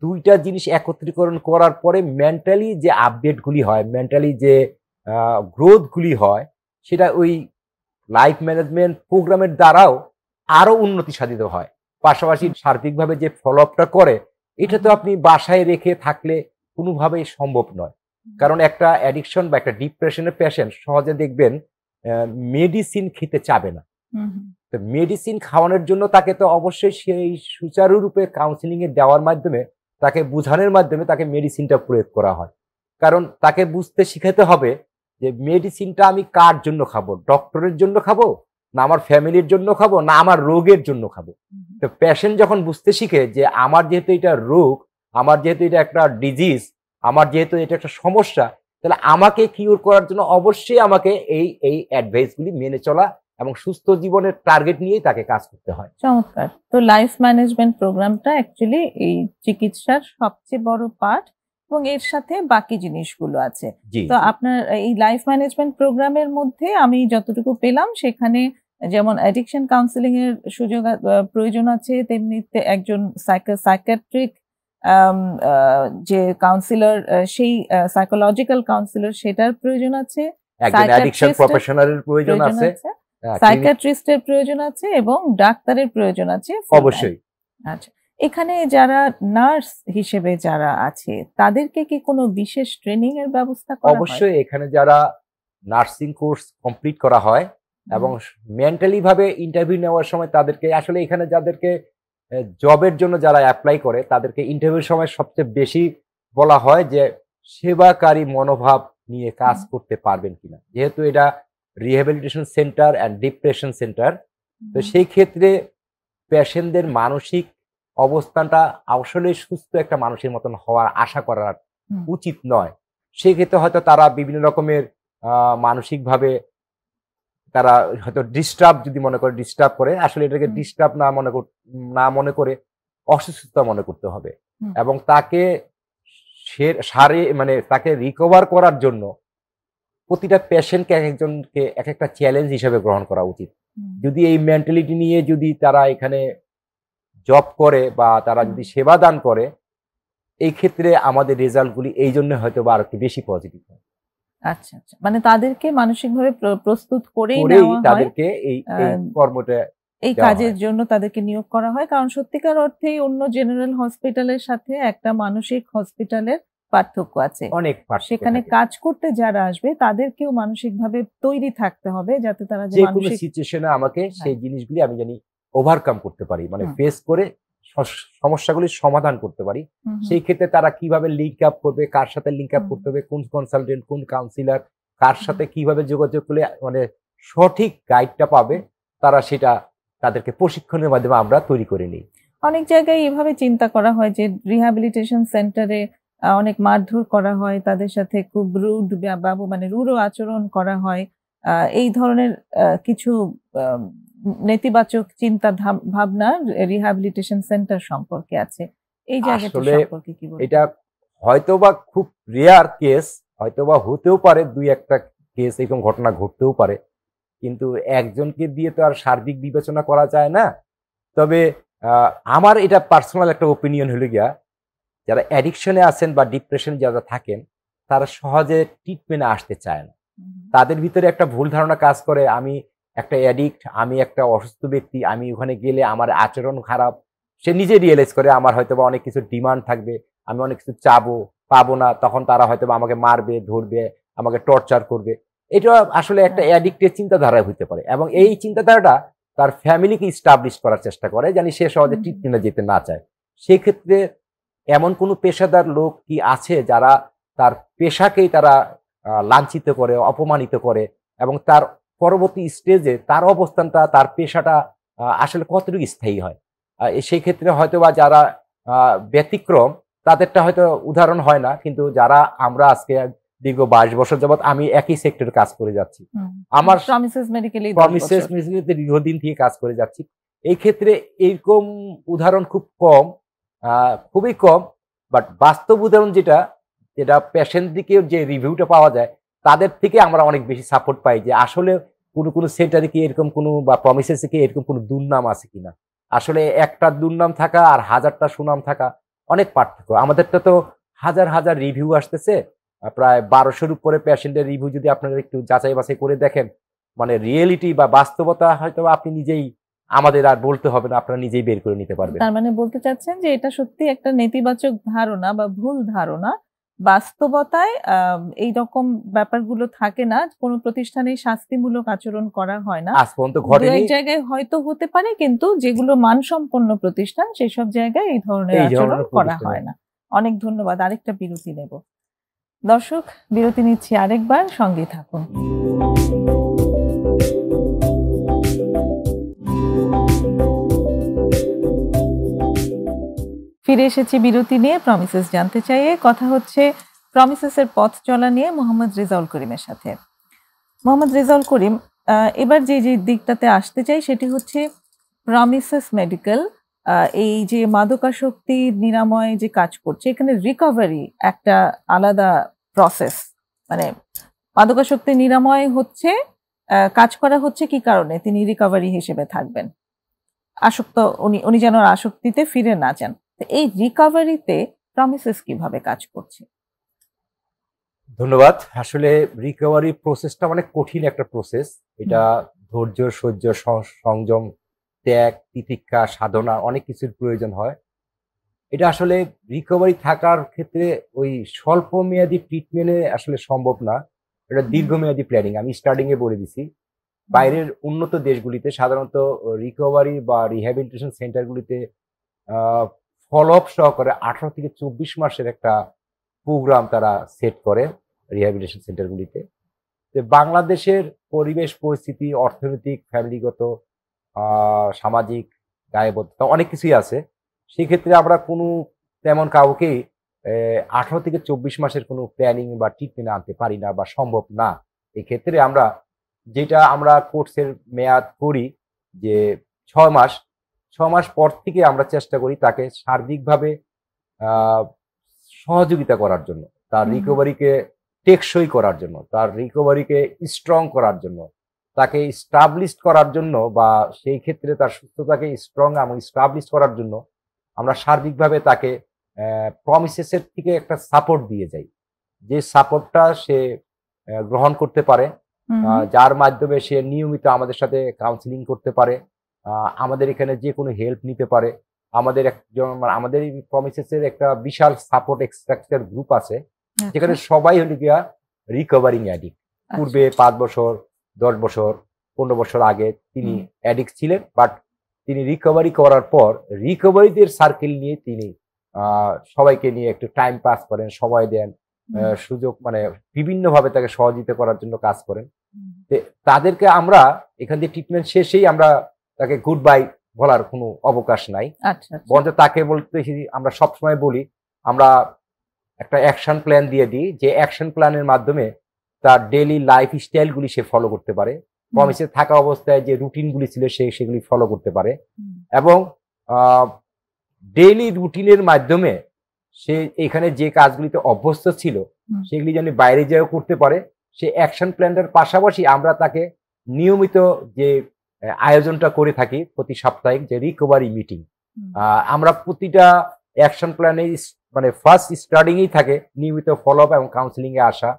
B: 2টা জিনিস একত্রীকরণ করার পরে মেন্টালি যে আপডেটগুলি হয়, মেন্টালি যে গ্রোথগুলি হয়, সেটা ওই লাইফ ম্যানেজমেন্ট প্রোগ্রামের দ্বারাও আরো উন্নতি সাধিত হয়। পাশাপাশি সার্বিকভাবে যে ফলো আপটা করে, এটা তো আপনি বাসায় রেখে থাকলে কোনোভাবেই সম্ভব নয়। কারণ একটা অ্যাডিকশন বা একটা ডিপ্রেশনের পেশেন্ট সহজে দেখবেন মেডিসিন খেতে চাবে না। তো মেডিসিন খাওয়ানোর জন্য তাকে তো অবশ্যই সেই সুচারুরূপে কাউন্সিলিং এ দেওয়ার মাধ্যমে, তাকে বোঝানোর মাধ্যমে তাকে মেডিসিনটা প্রয়োগ করা হয়। কারণ তাকে বুঝতে শিখাতে হবে যে মেডিসিনটা আমি কার জন্য খাবো, ডক্টরের জন্য খাবো না আমার ফ্যামিলির জন্য খাবো না আমার রোগের জন্য খাবো। তো পেশেন্ট যখন বুঝতে শিখে যে আমার যেহেতু এটা রোগ, আমার যেহেতু এটা একটা ডিজিজ, আমার যেহেতু এটা একটা সমস্যা, তাহলে আমাকে কিউর করার জন্য অবশ্যই আমাকে এই অ্যাডভাইসগুলি মেনে চলা এবং সুস্থ জীবনের টার্গেট নিয়েই তাকে কাজ করতে হয়।
A: চমৎকার। তো লাইফ ম্যানেজমেন্ট প্রোগ্রামটা অ্যাকচুয়ালি এই চিকিৎসার সবচেয়ে বড় পার্ট এবং এর সাথে বাকি জিনিসগুলো আছে।
B: জি
A: তো আপনার এই লাইফ ম্যানেজমেন্ট প্রোগ্রামের মধ্যে আমি যতটুকু পেলাম সেখানে যেমন অ্যাডিকশন কাউন্সিলিং এর সুযোগ প্রয়োজন আছে, তেমনি একজন সাইকিয়াট্রিক যে কাউন্সিলর, সেই সাইকোলজিক্যাল কাউন্সিলর সেটার প্রয়োজন আছে,
B: একজন অ্যাডিকশন প্রফেশনালের প্রয়োজন আছে,
A: সাইকিয়াট্রিস্টের প্রয়োজন আছে এবং ডাক্তারের প্রয়োজন আছে।
B: অবশ্যই।
A: আচ্ছা, এখানে যারা নার্স হিসেবে যারা আছে তাদেরকে কি কোনো বিশেষ ট্রেনিং এর ব্যবস্থা করা হয়?
B: অবশ্যই। এখানে যারা নার্সিং কোর্স কমপ্লিট করা হয় এবং মেন্টালি ভাবে ইন্টারভিউ নেওয়ার সময় তাদেরকে আসলে এখানে যাদেরকে জবের জন্য যারা অ্যাপ্লাই করে তাদেরকে ইন্টারভিউর সময় সবচেয়ে বেশি বলা হয় যে সেবাকারী মনোভাব নিয়ে কাজ করতে পারবেন কিনা, যেহেতু এটা rehabilitation centre and depression centre. তো সেই ক্ষেত্রে পেশেন্টদের মানসিক অবস্থানটা আসলে সুস্থ একটা মানুষের মতন হওয়ার আশা করার উচিত নয়। সেই ক্ষেত্রে হয়তো তারা বিভিন্ন রকমের মানসিকভাবে তারা হয়তো ডিস্টার্ব যদি মনে করে ডিস্টার্ব করে, আসলে এটাকে ডিস্টার্ব না মনে করে অসুস্থতা মনে করতে হবে এবং তাকে মানে তাকে রিকভার করার জন্য প্রতিটা পেশেন্টকে একজনকে এক একটা চ্যালেঞ্জ হিসেবে গ্রহণ করা উচিত। যদি এই মেন্টালিটি নিয়ে যদি তারা এখানে জব করে বা তারা যদি সেবা দান করে, এই ক্ষেত্রে আমাদের রেজাল্টগুলি এই জন্য হয়তো বা আরো একটু বেশি পজিটিভ হয়।
A: আচ্ছা আচ্ছা, মানে তাদেরকে মানসিকভাবে প্রস্তুত করেই
B: তাদেরকে এই কর্মটা
A: এই কাজের জন্য তাদেরকে নিয়োগ করা হয়, কারণ সত্যিকার অর্থেই অন্য জেনারেল হসপিটালের সাথে একটা মানসিক হসপিটালের পার্থক্য আছে।
B: অনেক
A: সেখানে কাজ করতে যারা আসবে তাদেরকেও মানসিকভাবে তৈরি থাকতে হবে যাতে তারা
B: যে কোনো সিচুয়েশনে আমাকে সেই জিনিসগুলি আমি জানি ওভারকাম করতে পারি, মানে ফেস করে সমস্যাগুলির সমাধান করতে পারি। সেই ক্ষেত্রে তারা কিভাবে লিঙ্ক আপ করবে, কার সাথে লিঙ্ক আপ করতে হবে, কোন কনসালটেন্ট, কোন কাউন্সিলর, কার সাথে কিভাবে যোগাযোগ করলে মানে সঠিক গাইডটা পাবে, তারা সেটা তাদেরকে প্রশিক্ষণের মাধ্যমে আমরা তৈরি করে নিই।
A: অনেক জায়গায় এভাবে চিন্তা করা হয় যে রিহ্যাবিলিটেশন সেন্টারে অনেক মারধর করা হয়, তাদের সাথে খুব রুড মানে রূঢ় আচরণ করা হয়। এই ধরনের কিছু নেতিবাচক চিন্তা ভাবনা রিহ্যাবিলিটেশন সেন্টার সম্পর্কে আছে। এই জায়গাটা সম্পর্কে কি বলবেন?
B: এটা হয়তোবা খুব রেয়ার কেস, হয়তোবা হতেও পারে, দুই একটা কেস এরকম ঘটনা ঘটতেও পারে, কিন্তু একজনকে দিয়ে তো আর সার্বিক বিবেচনা করা যায় না। তবে আমার এটা পার্সোনাল একটা ওপিনিয়ন হলো গিয়া, যারা অ্যাডিকশনে আছেন বা ডিপ্রেশনে যারা থাকেন তারা সহজে ট্রিটমেন্টে আসতে চায় না। তাদের ভিতরে একটা ভুল ধারণা কাজ করে, আমি একটা অ্যাডিক্ট, আমি একটা অসুস্থ ব্যক্তি, আমি ওখানে গেলে আমার আচরণ খারাপ। সে নিজে রিয়েলাইজ করে আমার হয়তো বা অনেক কিছু ডিমান্ড থাকবে, আমি অনেক কিছু চাবো, পাবো না, তখন তারা হয়তো বা আমাকে মারবে, ধরবে, আমাকে টর্চার করবে। এটা আসলে একটা অ্যাডিক্টের চিন্তাধারা হইতে পারে এবং এই চিন্তাধারাটা তার ফ্যামিলিকে ইস্টাবলিশ করার চেষ্টা করে, জানি সে সহজে ট্রিটমেন্টে যেতে না চায়। সেক্ষেত্রে এমন কোনো পেশাদার লোক কি আছে যারা তার পেশাকেই তারা লাঞ্ছিত করে, অপমানিত করে এবং তার পরবর্তী স্টেজে তার অবস্থানটা, তার পেশাটা আসলে কতটুকু স্থায়ী হয়? সেই ক্ষেত্রে হয়তো বা যারা ব্যতিক্রম তাদেরটা হয়তো উদাহরণ হয় না, কিন্তু যারা আমরা আজকে দীর্ঘ 22 বছর যাবৎ আমি একই সেক্টরে কাজ করে যাচ্ছি, আমার প্রমিসেস মেডিকেলে দীর্ঘদিন থেকে কাজ করে যাচ্ছি, এই ক্ষেত্রে এইরকম উদাহরণ খুব কম, খুবই কম। বাট বাস্তব উদাহরণ যেটা পেশেন্ট দিকে যে রিভিউটা পাওয়া যায় তাদের থেকে আমরা অনেক বেশি সাপোর্ট পাই যে আসলে কোনো সেন্টারে কি এরকম কোনো বা প্রমিসেসে কি এরকম কোনো দুর্নাম আছে কিনা। আসলে একটা দুর্নাম থাকা আর হাজারটা সুনাম থাকা অনেক পার্থক্য। আমাদেরটা তো হাজার হাজার রিভিউ আসতেছে, প্রায় 1200-এর উপরে পেশেন্টের রিভিউ যদি আপনারা একটু যাচাই বাছাই করে দেখেন, মানে রিয়েলিটি বা বাস্তবতা হয়তো আপনি নিজেই, আমাদের আর বলতে হবে না, আপনারা নিজেই বের করে নিতে পারবেন।
A: তার মানে বলতে চাচ্ছেন যে এটা সত্যি একটা নেতিবাচক ধারণা বা ভুল ধারণা। বাস্তবতায় এই রকম ব্যাপারগুলো থাকে না, কোনো প্রতিষ্ঠানে শাস্তিমূলক আচরণ করা হয় না,
B: আজ পর্যন্ত ঘটেনি।
A: এক জায়গায় হয়তো হতে পারে, কিন্তু যেগুলো মানসম্পন্ন প্রতিষ্ঠান সেসব জায়গায় এই ধরনের আচরণ করা হয় না। অনেক ধন্যবাদ। আরেকটা বিরতি নেব। দর্শক, বিরতি নিচ্ছি আরেকবার, সঙ্গে থাকুন। ফিরে এসেছি বিরতি নিয়ে। প্রমিসেস জানতে চাইয়ে কথা হচ্ছে প্রমিসেসের পথ চলা নিয়ে মোহাম্মদ রেজাউল করিমের সাথে। মোহাম্মদ রেজাউল করিম, এবার যে যে দিকটাতে আসতে চাই সেটি হচ্ছে প্রমিসেস মেডিকেল এই যে মাদকাসক্তি নিরাময় যে কাজ করছে, এখানে রিকভারি একটা আলাদা প্রসেস। মানে মাদকাসক্তি নিরাময় হচ্ছে, কাজ করা হচ্ছে কি কারণে? তিনি রিকভারি হিসেবে থাকবেন, আসক্ত উনি যেন আসক্তিতে ফিরে না যান। এই রিকভারিতে প্রমিসেস কিভাবে কাজ করছে?
B: ধন্যবাদ। আসলে রিকভারি প্রসেসটা অনেক কঠিন একটা প্রসেস। এটা ধৈর্য, সহ্য, সংযম, ত্যাগ, তিতিক্ষা, সাধনা অনেক কিছুর প্রয়োজন হয়। এটা আসলে রিকভারি থাকার ক্ষেত্রে ওই স্বল্প মেয়াদী ট্রিটমেন্টে আসলে সম্ভব না। এটা দীর্ঘমেয়াদী প্ল্যানিং। আমি স্টার্টিং এ বলে দিছি। বাইরের উন্নত দেশগুলিতে সাধারণত রিকভারি বা রিহ্যাবিলিটেশন সেন্টারগুলিতে আ ফলো আপ সহকারে 18 থেকে 24 মাসের একটা প্রোগ্রাম তারা সেট করে রিহ্যাবিলিটেশন সেন্টারগুলিতে। তো বাংলাদেশের পরিবেশ পরিস্থিতি, অর্থনৈতিক, ফ্যামিলিগত, আ সামাজিক দায়বদ্ধতা অনেক কিছুই আছে। সেক্ষেত্রে আমরা কোনো তেমন কাউকেই 18 থেকে 24 মাসের কোনো প্ল্যানিং বা ট্রিটমেন্ট আনতে পারি না বা সম্ভব না। এক্ষেত্রে যেটা আমরা কোর্সের মেয়াদ করি যে 6 মাস, 6 মাস পর থেকে আমরা চেষ্টা করি তাকে সার্বিকভাবে আ সহযোগিতা করার জন্য, তার রিকভারিকে টেকসই করার জন্য, তার রিকভারিকে স্ট্রং করার জন্য, তাকে এস্টাবলিশড করার জন্য বা সেই ক্ষেত্রে তার সুস্থতাকে স্ট্রং এবং এস্টাবলিশড করার জন্য আমরা সার্বিকভাবে তাকে প্রমিসেস এর থেকে একটা সাপোর্ট দিয়ে যাই। যে সাপোর্টটা সে গ্রহণ করতে পারে, যার মাধ্যমে সে নিয়মিত আমাদের সাথে কাউন্সেলিং করতে পারে, আমাদের এখানে যেকোনো হেল্প নিতে পারে। আমাদের এই প্রমিসেস এর একটা বিশাল সাপোর্ট স্ট্রাকচার গ্রুপ আছে, যেখানে সবাই হলো গিয়া রিকভারিং অ্যাডিক্ট। পূর্বে 5 বছর, 10 বছর, 15 বছর আগে তিনি অ্যাডিক্ট ছিলেন, বাট তিনি রিকভারি করার পর রিকভারিদের সার্কেল নিয়ে তিনি সবাইকে নিয়ে একটু টাইম পাস করেন, সময় দেন, সুযোগ মানে বিভিন্নভাবে তাকে সহযোগিতা করার জন্য কাজ করেন। তাদেরকে আমরা এখান থেকে ট্রিটমেন্ট শেষেই আমরা তাকে গুড বাই বলার কোনো অবকাশ নাই। বরঞ্চ তাকে বলতে আমরা সবসময় বলি, আমরা একটা অ্যাকশন প্ল্যান দিয়ে দিই, যে অ্যাকশন প্ল্যানের মাধ্যমে তার ডেইলি লাইফ স্টাইলগুলি সে ফলো করতে পারে, প্রমিসে থাকা অবস্থায় যে রুটিনগুলি ছিল সেগুলি ফলো করতে পারে, এবং ডেইলি রুটিনের মাধ্যমে সে এখানে যে কাজগুলিতে অভ্যস্ত ছিল সেগুলি যেন বাইরে যেও করতে পারে। সে অ্যাকশন প্ল্যানটার পাশাপাশি আমরা তাকে নিয়মিত যে আয়োজনটা করে থাকি প্রতি সাপ্তাহিক যে রিকভারি মিটিং, আমরা প্রতিটা অ্যাকশন প্ল্যানে মানে ফার্স্ট স্টার্টিংয়েই থাকে নিয়মিত ফলো আপ এবং কাউন্সিলিং এ আসা,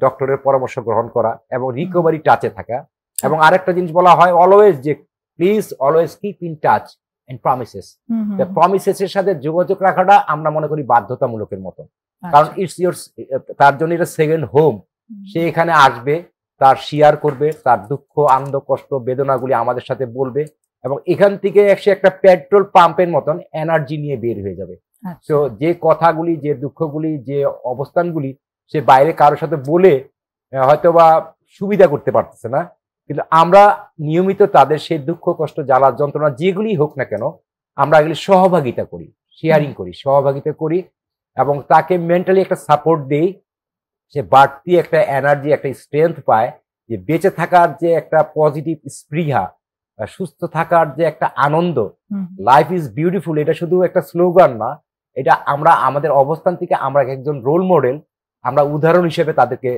B: ডক্টরের পরামর্শ গ্রহণ করা এবং রিকভারি টাচে থাকা। এবং আরেকটা জিনিস বলা হয় অলওয়েজ, যে please always keep in touch and Promises. Promises এর সাথে যোগাযোগ রাখাটা আমরা মনে করি বাধ্যতামূলকের মতো, কারণ ইটস ইয়োর, তার জন্য এটা সেকেন্ড হোম। সে এখানে আসবে, তার শেয়ার করবে, তার দুঃখ, আনন্দ, কষ্ট, বেদনাগুলি আমাদের সাথে বলবে, এবং এখান থেকে সে একটা পেট্রোল পাম্পের মতন এনার্জি নিয়ে বের হয়ে যাবে। তো যে কথাগুলি, যে দুঃখগুলি, যে অবস্থানগুলি সে বাইরে কারোর সাথে বলে হয়তোবা সুবিধা করতে পারতেছে না, কিন্তু আমরা নিয়মিত তাদের সেই দুঃখ, কষ্ট, জ্বালা, যন্ত্রণা যেগুলি হোক না কেন আমরা এগুলি সহভাগিতা করি, শেয়ারিং করি, সহভাগিতা করি, এবং তাকে মেন্টালি একটা সাপোর্ট দেই। সে বাড়তি একটা এনার্জি, একটা স্ট্রেংথ পায়, যে বেঁচে থাকার যে একটা পজিটিভ স্পৃহা, সুস্থ থাকার যে একটা আনন্দ, লাইফ ইজ বিউটিফুল, এটা শুধু একটা স্লোগান না, এটা আমরা আমাদের অবস্থান থেকে আমরা একজন রোল মডেল, আমরা উদাহরণ হিসেবে তাদেরকে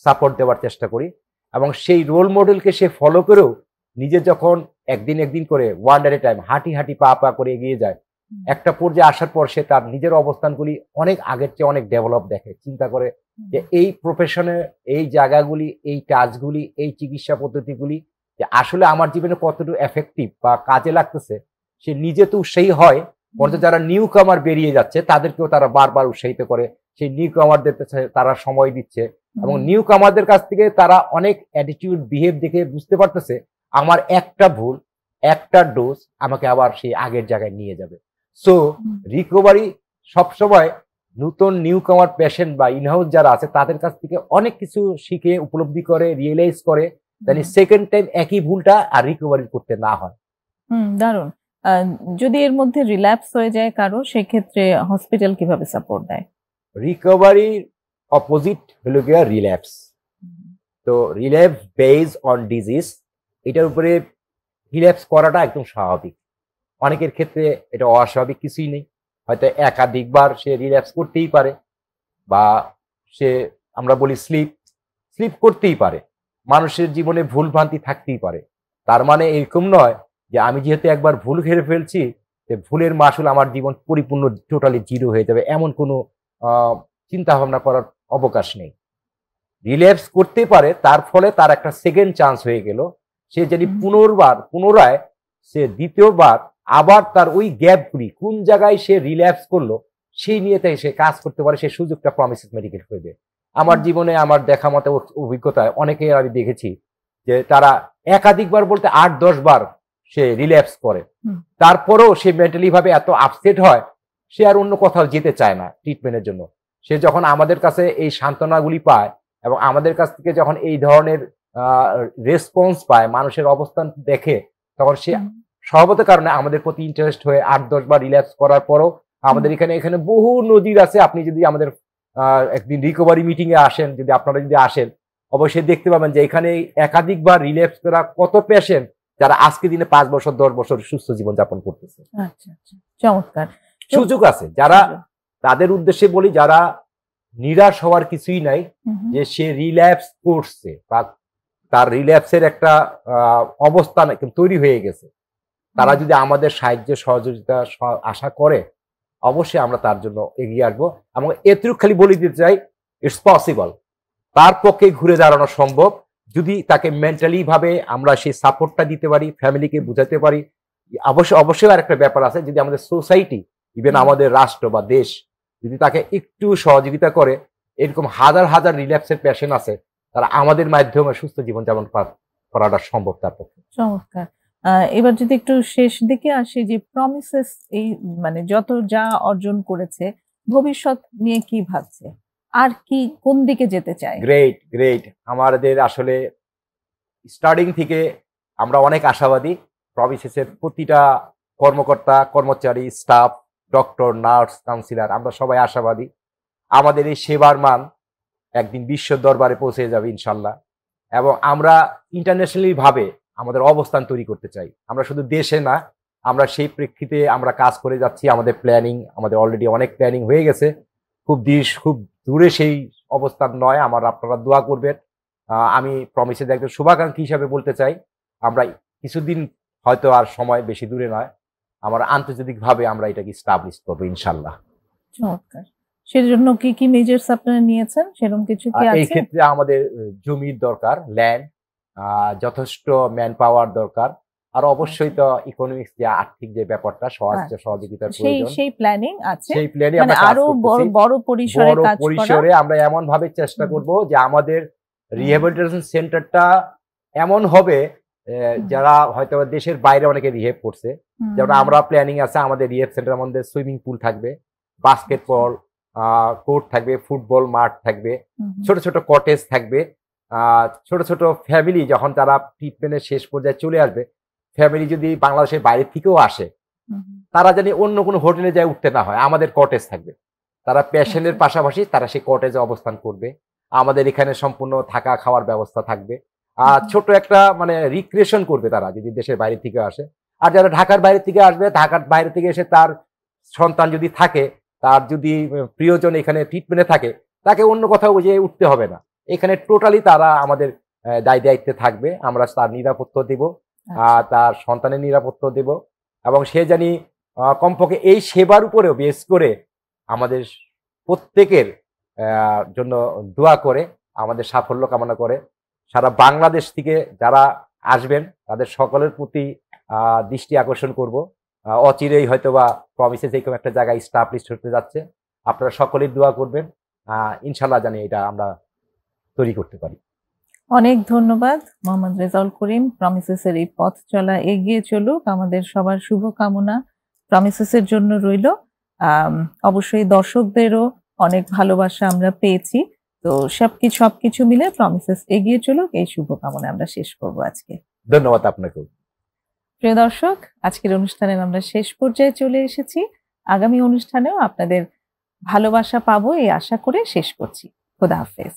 B: সাপোর্ট দেওয়ার চেষ্টা করি। এবং সেই রোল মডেলকে সে ফলো করেও নিজে যখন একদিন করে ওয়ান ডে টাইম হাঁটি পা করে এগিয়ে যায়, একটা পর্যায়ে আসার পর সে তার নিজের অবস্থানগুলি অনেক আগের চেয়ে অনেক ডেভেলপ দেখে, চিন্তা করে যে এই প্রফেশনে, এই জায়গাগুলি, এই কাজগুলি, এই চিকিৎসা পদ্ধতিগুলি যে আসলে আমার জীবনে কতটুকু এফেক্টিভ বা কাজে লাগতেছে, সে নিজে তো উৎসাহী হয়, বরঞ্চ যারা নিউ কামার বেরিয়ে যাচ্ছে তাদেরকেও তারা বারবার উৎসাহিত করে, সেই নিউ কামারদের তারা সময় দিচ্ছে, এবং নিউ কামারদের কাছ থেকে তারা অনেক অ্যাটিটিউড, বিহেভ দেখে বুঝতে পারতেছে আমার একটা ভুল, একটা ডোজ আমাকে আবার সেই আগের জায়গায় নিয়ে যাবে। সো রিকভারি সবসময় নতুন নিউ কামার পেশেন্ট বা ইনহাউস যারা আছে তাদের কাছ থেকে অনেক কিছু শিখে, উপলব্ধি করে, রিয়েলাইজ করে, তাহলে সেকেন্ড টাইম একই ভুলটা আর রিকভারি করতে না হয়।
A: দারুণ। যদি এর মধ্যে রিল্যাপস হয়ে যায় কারো, সেক্ষেত্রে হসপিটাল কিভাবে সাপোর্ট দেয়?
B: রিকভারির অপোজিট হলো গিয়া রিল্যাপস। তো রিল্যাপস বেজ অন ডিজিজ, এটার উপরে রিল্যাপস করাটা একদম স্বাভাবিক। অনেকের ক্ষেত্রে এটা অস্বাভাবিক কিছুই নেই, হয়তো একাধিকবার সে রিল্যাপস করতেই পারে, বা সে আমরা বলি স্লিপ করতেই পারে। মানুষের জীবনে ভুল ভ্রান্তি থাকতেই পারে। তার মানে এরকম নয় যে আমি যেহেতু একবার ভুল খেয়ে ফেলছি, ভুলের মাসুল আমার জীবন পরিপূর্ণ টোটালি জিরো হয়ে যাবে, এমন কোনো চিন্তা ভাবনা করার অবকাশ নেই। রিল্যাপস করতে পারে, তার ফলে তার একটা সেকেন্ড চান্স হয়ে গেল। সে যদি পুনরায় সে দ্বিতীয়বার আবার তার ওই গ্যাপগুলি কোন জায়গায় সে রিল্যাপস করলো সেই নিয়ে সে কাজ করতে পারে, সেই সুযোগটা প্রমিসেস মেডিকেল করবে। আমার জীবনে আমার দেখা মতো অভিজ্ঞতায় অনেকে আমি দেখেছি যে তারা একাধিকবার বলতে 8-10 বার সে রিল্যাপস করে, তারপরেও সে মেন্টালি ভাবে এত আপসেট হয়, সে আর অন্য কোথাও যেতে চায় না ট্রিটমেন্টের জন্য। সে যখন আমাদের কাছে এই সান্ত্বনাগুলি পায় এবং আমাদের কাছ থেকে যখন এই ধরনের রেসপন্স পায়, মানুষের অবস্থান দেখে, তখন সে স্বভাবত কারণে আমাদের প্রতি ইন্টারেস্ট হয়ে 8-10 বার রিল্যাপস করার পরও আমাদের এখানে বহু নজির আছে। আপনি যদি আমাদের একদিন রিকভারি মিটিং এ আসেন, যদি আপনারা যদি আসেন, অবশ্যই দেখতে পাবেন যে এখানে একাধিকবার রিল্যাপস করা কত পেশেন্ট যারা আজকে দিনে 5 বছর 10 বছর সুস্থ জীবন যাপন করতেছে।
A: আচ্ছা আচ্ছা, চমৎকার।
B: সুযোগ আছে যারা, তাদের উদ্দেশ্যে বলি, যারা নিরাশ হওয়ার কিছুই নাই, যে সে রিল্যাপস করছে বা তার রিল্যাপসের একটা অবস্থান তৈরি হয়ে গেছে, তারা যদি আমাদের সাহায্য সহযোগিতা আশা করে, অবশ্যই আমরা তার জন্য এগিয়ে আসবো। এবং এটুকু খালি বলে দিতে চাই, ইটস পসিবল, তার পক্ষে ঘুরে দাঁড়ানো সম্ভব যদি তাকে মেন্টালি ভাবে আমরা সেই সাপোর্টটা দিতে পারি, ফ্যামিলিকে বুঝাতে পারি। অবশ্যই আর একটা ব্যাপার আছে, যদি আমাদের সোসাইটি, ইভেন আমাদের রাষ্ট্র বা দেশ যদি তাকে একটু সহযোগিতা করে, এরকম হাজার হাজার রিল্যাপসের পেশেন্ট আছে, তারা আমাদের মাধ্যমে সুস্থ জীবনযাপন করাটা সম্ভব তার পক্ষে।
A: চমৎকার। এবার যদি একটু শেষ দিকে আসি, যে প্রমিসেস এই মানে যত যা অর্জন করেছে, ভবিষ্যৎ নিয়ে কি ভাবছে, আর কি কোন দিকে যেতে চায়?
B: গ্রেট। আমাদের আসলে স্টার্টিং থেকে আমরা অনেক আশাবাদী। প্রমিসেসের প্রতিটা কর্মকর্তা, কর্মচারী, স্টাফ, ডক্টর, নার্স, কাউন্সিলর, আমরা সবাই আশাবাদী। আমাদের এই সেবার মান একদিন বিশ্ব দরবারে পৌঁছে যাবে ইনশাল্লাহ। এবং আমরা ইন্টারন্যাশনালি ভাবে আমাদের অবস্থান তৈরি করতে চাই। আমরা শুধু দেশে না, আমরা সেই প্রেক্ষিতে আমরা কাজ করে যাচ্ছি। আমাদের প্ল্যানিং, আমাদের অলরেডি অনেক প্ল্যানিং হয়ে গেছে। খুব দূরে সেই অবস্থান নয়, আপনারা দোয়া করবেন। আমি প্রমিসের একজন শুভাকাঙ্ক্ষী হিসাবে বলতে চাই, আমরা কিছুদিন, হয়তো আর সময় বেশি দূরে নয়, আমরা আন্তর্জাতিকভাবে আমরা এটাকে স্টাবলিশ করবো ইনশাল্লাহ।
A: চমৎকার। সেজন্য কি কি মেজার্স আপনারা নিয়েছেন, সেরকম কিছু কি আছে?
B: এই ক্ষেত্রে আমাদের জমির দরকার, ল্যান্ড, যথেষ্ট ম্যান পাওয়ার দরকার, আর অবশ্যই তো ইকোনমিক্স, যে আর্থিক যে ব্যাপারটা, সহযোগিতার প্রয়োজন।
A: সেই প্ল্যানিং আছে,
B: সেই প্ল্যানে
A: মানে আরো বড় পরিসরে
B: আমরা এমন ভাবে চেষ্টা করব যে আমাদের রিহ্যাবিলিটেশন সেন্টারটা এমন হবে, যারা হয়তো দেশের বাইরে অনেকে রিহেব করছে, যেমন আমরা প্ল্যানিং আছে আমাদের রিহেব সেন্টারের মধ্যে সুইমিং পুল থাকবে, বাস্কেটবল কোর্ট থাকবে, ফুটবল মাঠ থাকবে, ছোট ছোট কটেজ থাকবে। ছোট ছোট ফ্যামিলি যখন তারা ট্রিটমেন্টের শেষ পর্যায়ে চলে আসবে, ফ্যামিলি যদি বাংলাদেশের বাইরে থেকেও আসে, তারা জানি অন্য কোনো হোটেলে যায় উঠতে না হয়, আমাদের কটেজ থাকবে। তারা পেশেন্টের পাশাপাশি তারা সেই কটেজে অবস্থান করবে। আমাদের এখানে সম্পূর্ণ থাকা খাওয়ার ব্যবস্থা থাকবে। ছোট একটা মানে রিক্রিয়েশন করবে তারা যদি দেশের বাইরে থেকে আসে। আর যারা ঢাকার বাইরে থেকে আসবে, ঢাকার বাইরে থেকে এসে তার সন্তান যদি থাকে, তার যদি প্রিয়জন এখানে ট্রিটমেন্টে থাকে, তাকে অন্য কোথাও যে উঠতে হবে না। এখানে টোটালি তারা আমাদের দায়িত্বে থাকবে। আমরা তার নিরাপত্তা দেব, তার সন্তানের নিরাপত্তা দেব, এবং সে জানি কমপক্ষে এই সেবার উপরেও বেস করে আমাদের প্রত্যেকের জন্য দোয়া করে, আমাদের সাফল্য কামনা করে। সারা বাংলাদেশ থেকে যারা আসবেন তাদের সকলের প্রতি দৃষ্টি আকর্ষণ করব। অচিরেই হয়তোবা প্রমিসেস এরকম একটা জায়গায় স্টাবলিশ হতে যাচ্ছে। আপনারা সকলেই দোয়া করবেন, ইনশাল্লাহ জানি এটা আমরা তৈরি করতে পারি।
A: অনেক ধন্যবাদ মোহাম্মদ রেজাউল করিম। প্রমিসেসের এই পথ চলা এগিয়ে চলুক, আমাদের সবার শুভকামনা প্রমিসেসের জন্য রইল। অবশ্যই দর্শকদেরও অনেক ভালোবাসা আমরা পেয়েছি। তো সবকিছু মিলে প্রমিসেস এগিয়ে চলুক, এই শুভকামনা আমরা শেষ করব আজকে।
B: ধন্যবাদ আপনাকে।
A: প্রিয় দর্শক, আজকের অনুষ্ঠানের আমরা শেষ পর্যায়ে চলে এসেছি। আগামী অনুষ্ঠানেও আপনাদের ভালোবাসা পাবো এই আশা করে শেষ করছি। খোদা হাফেজ।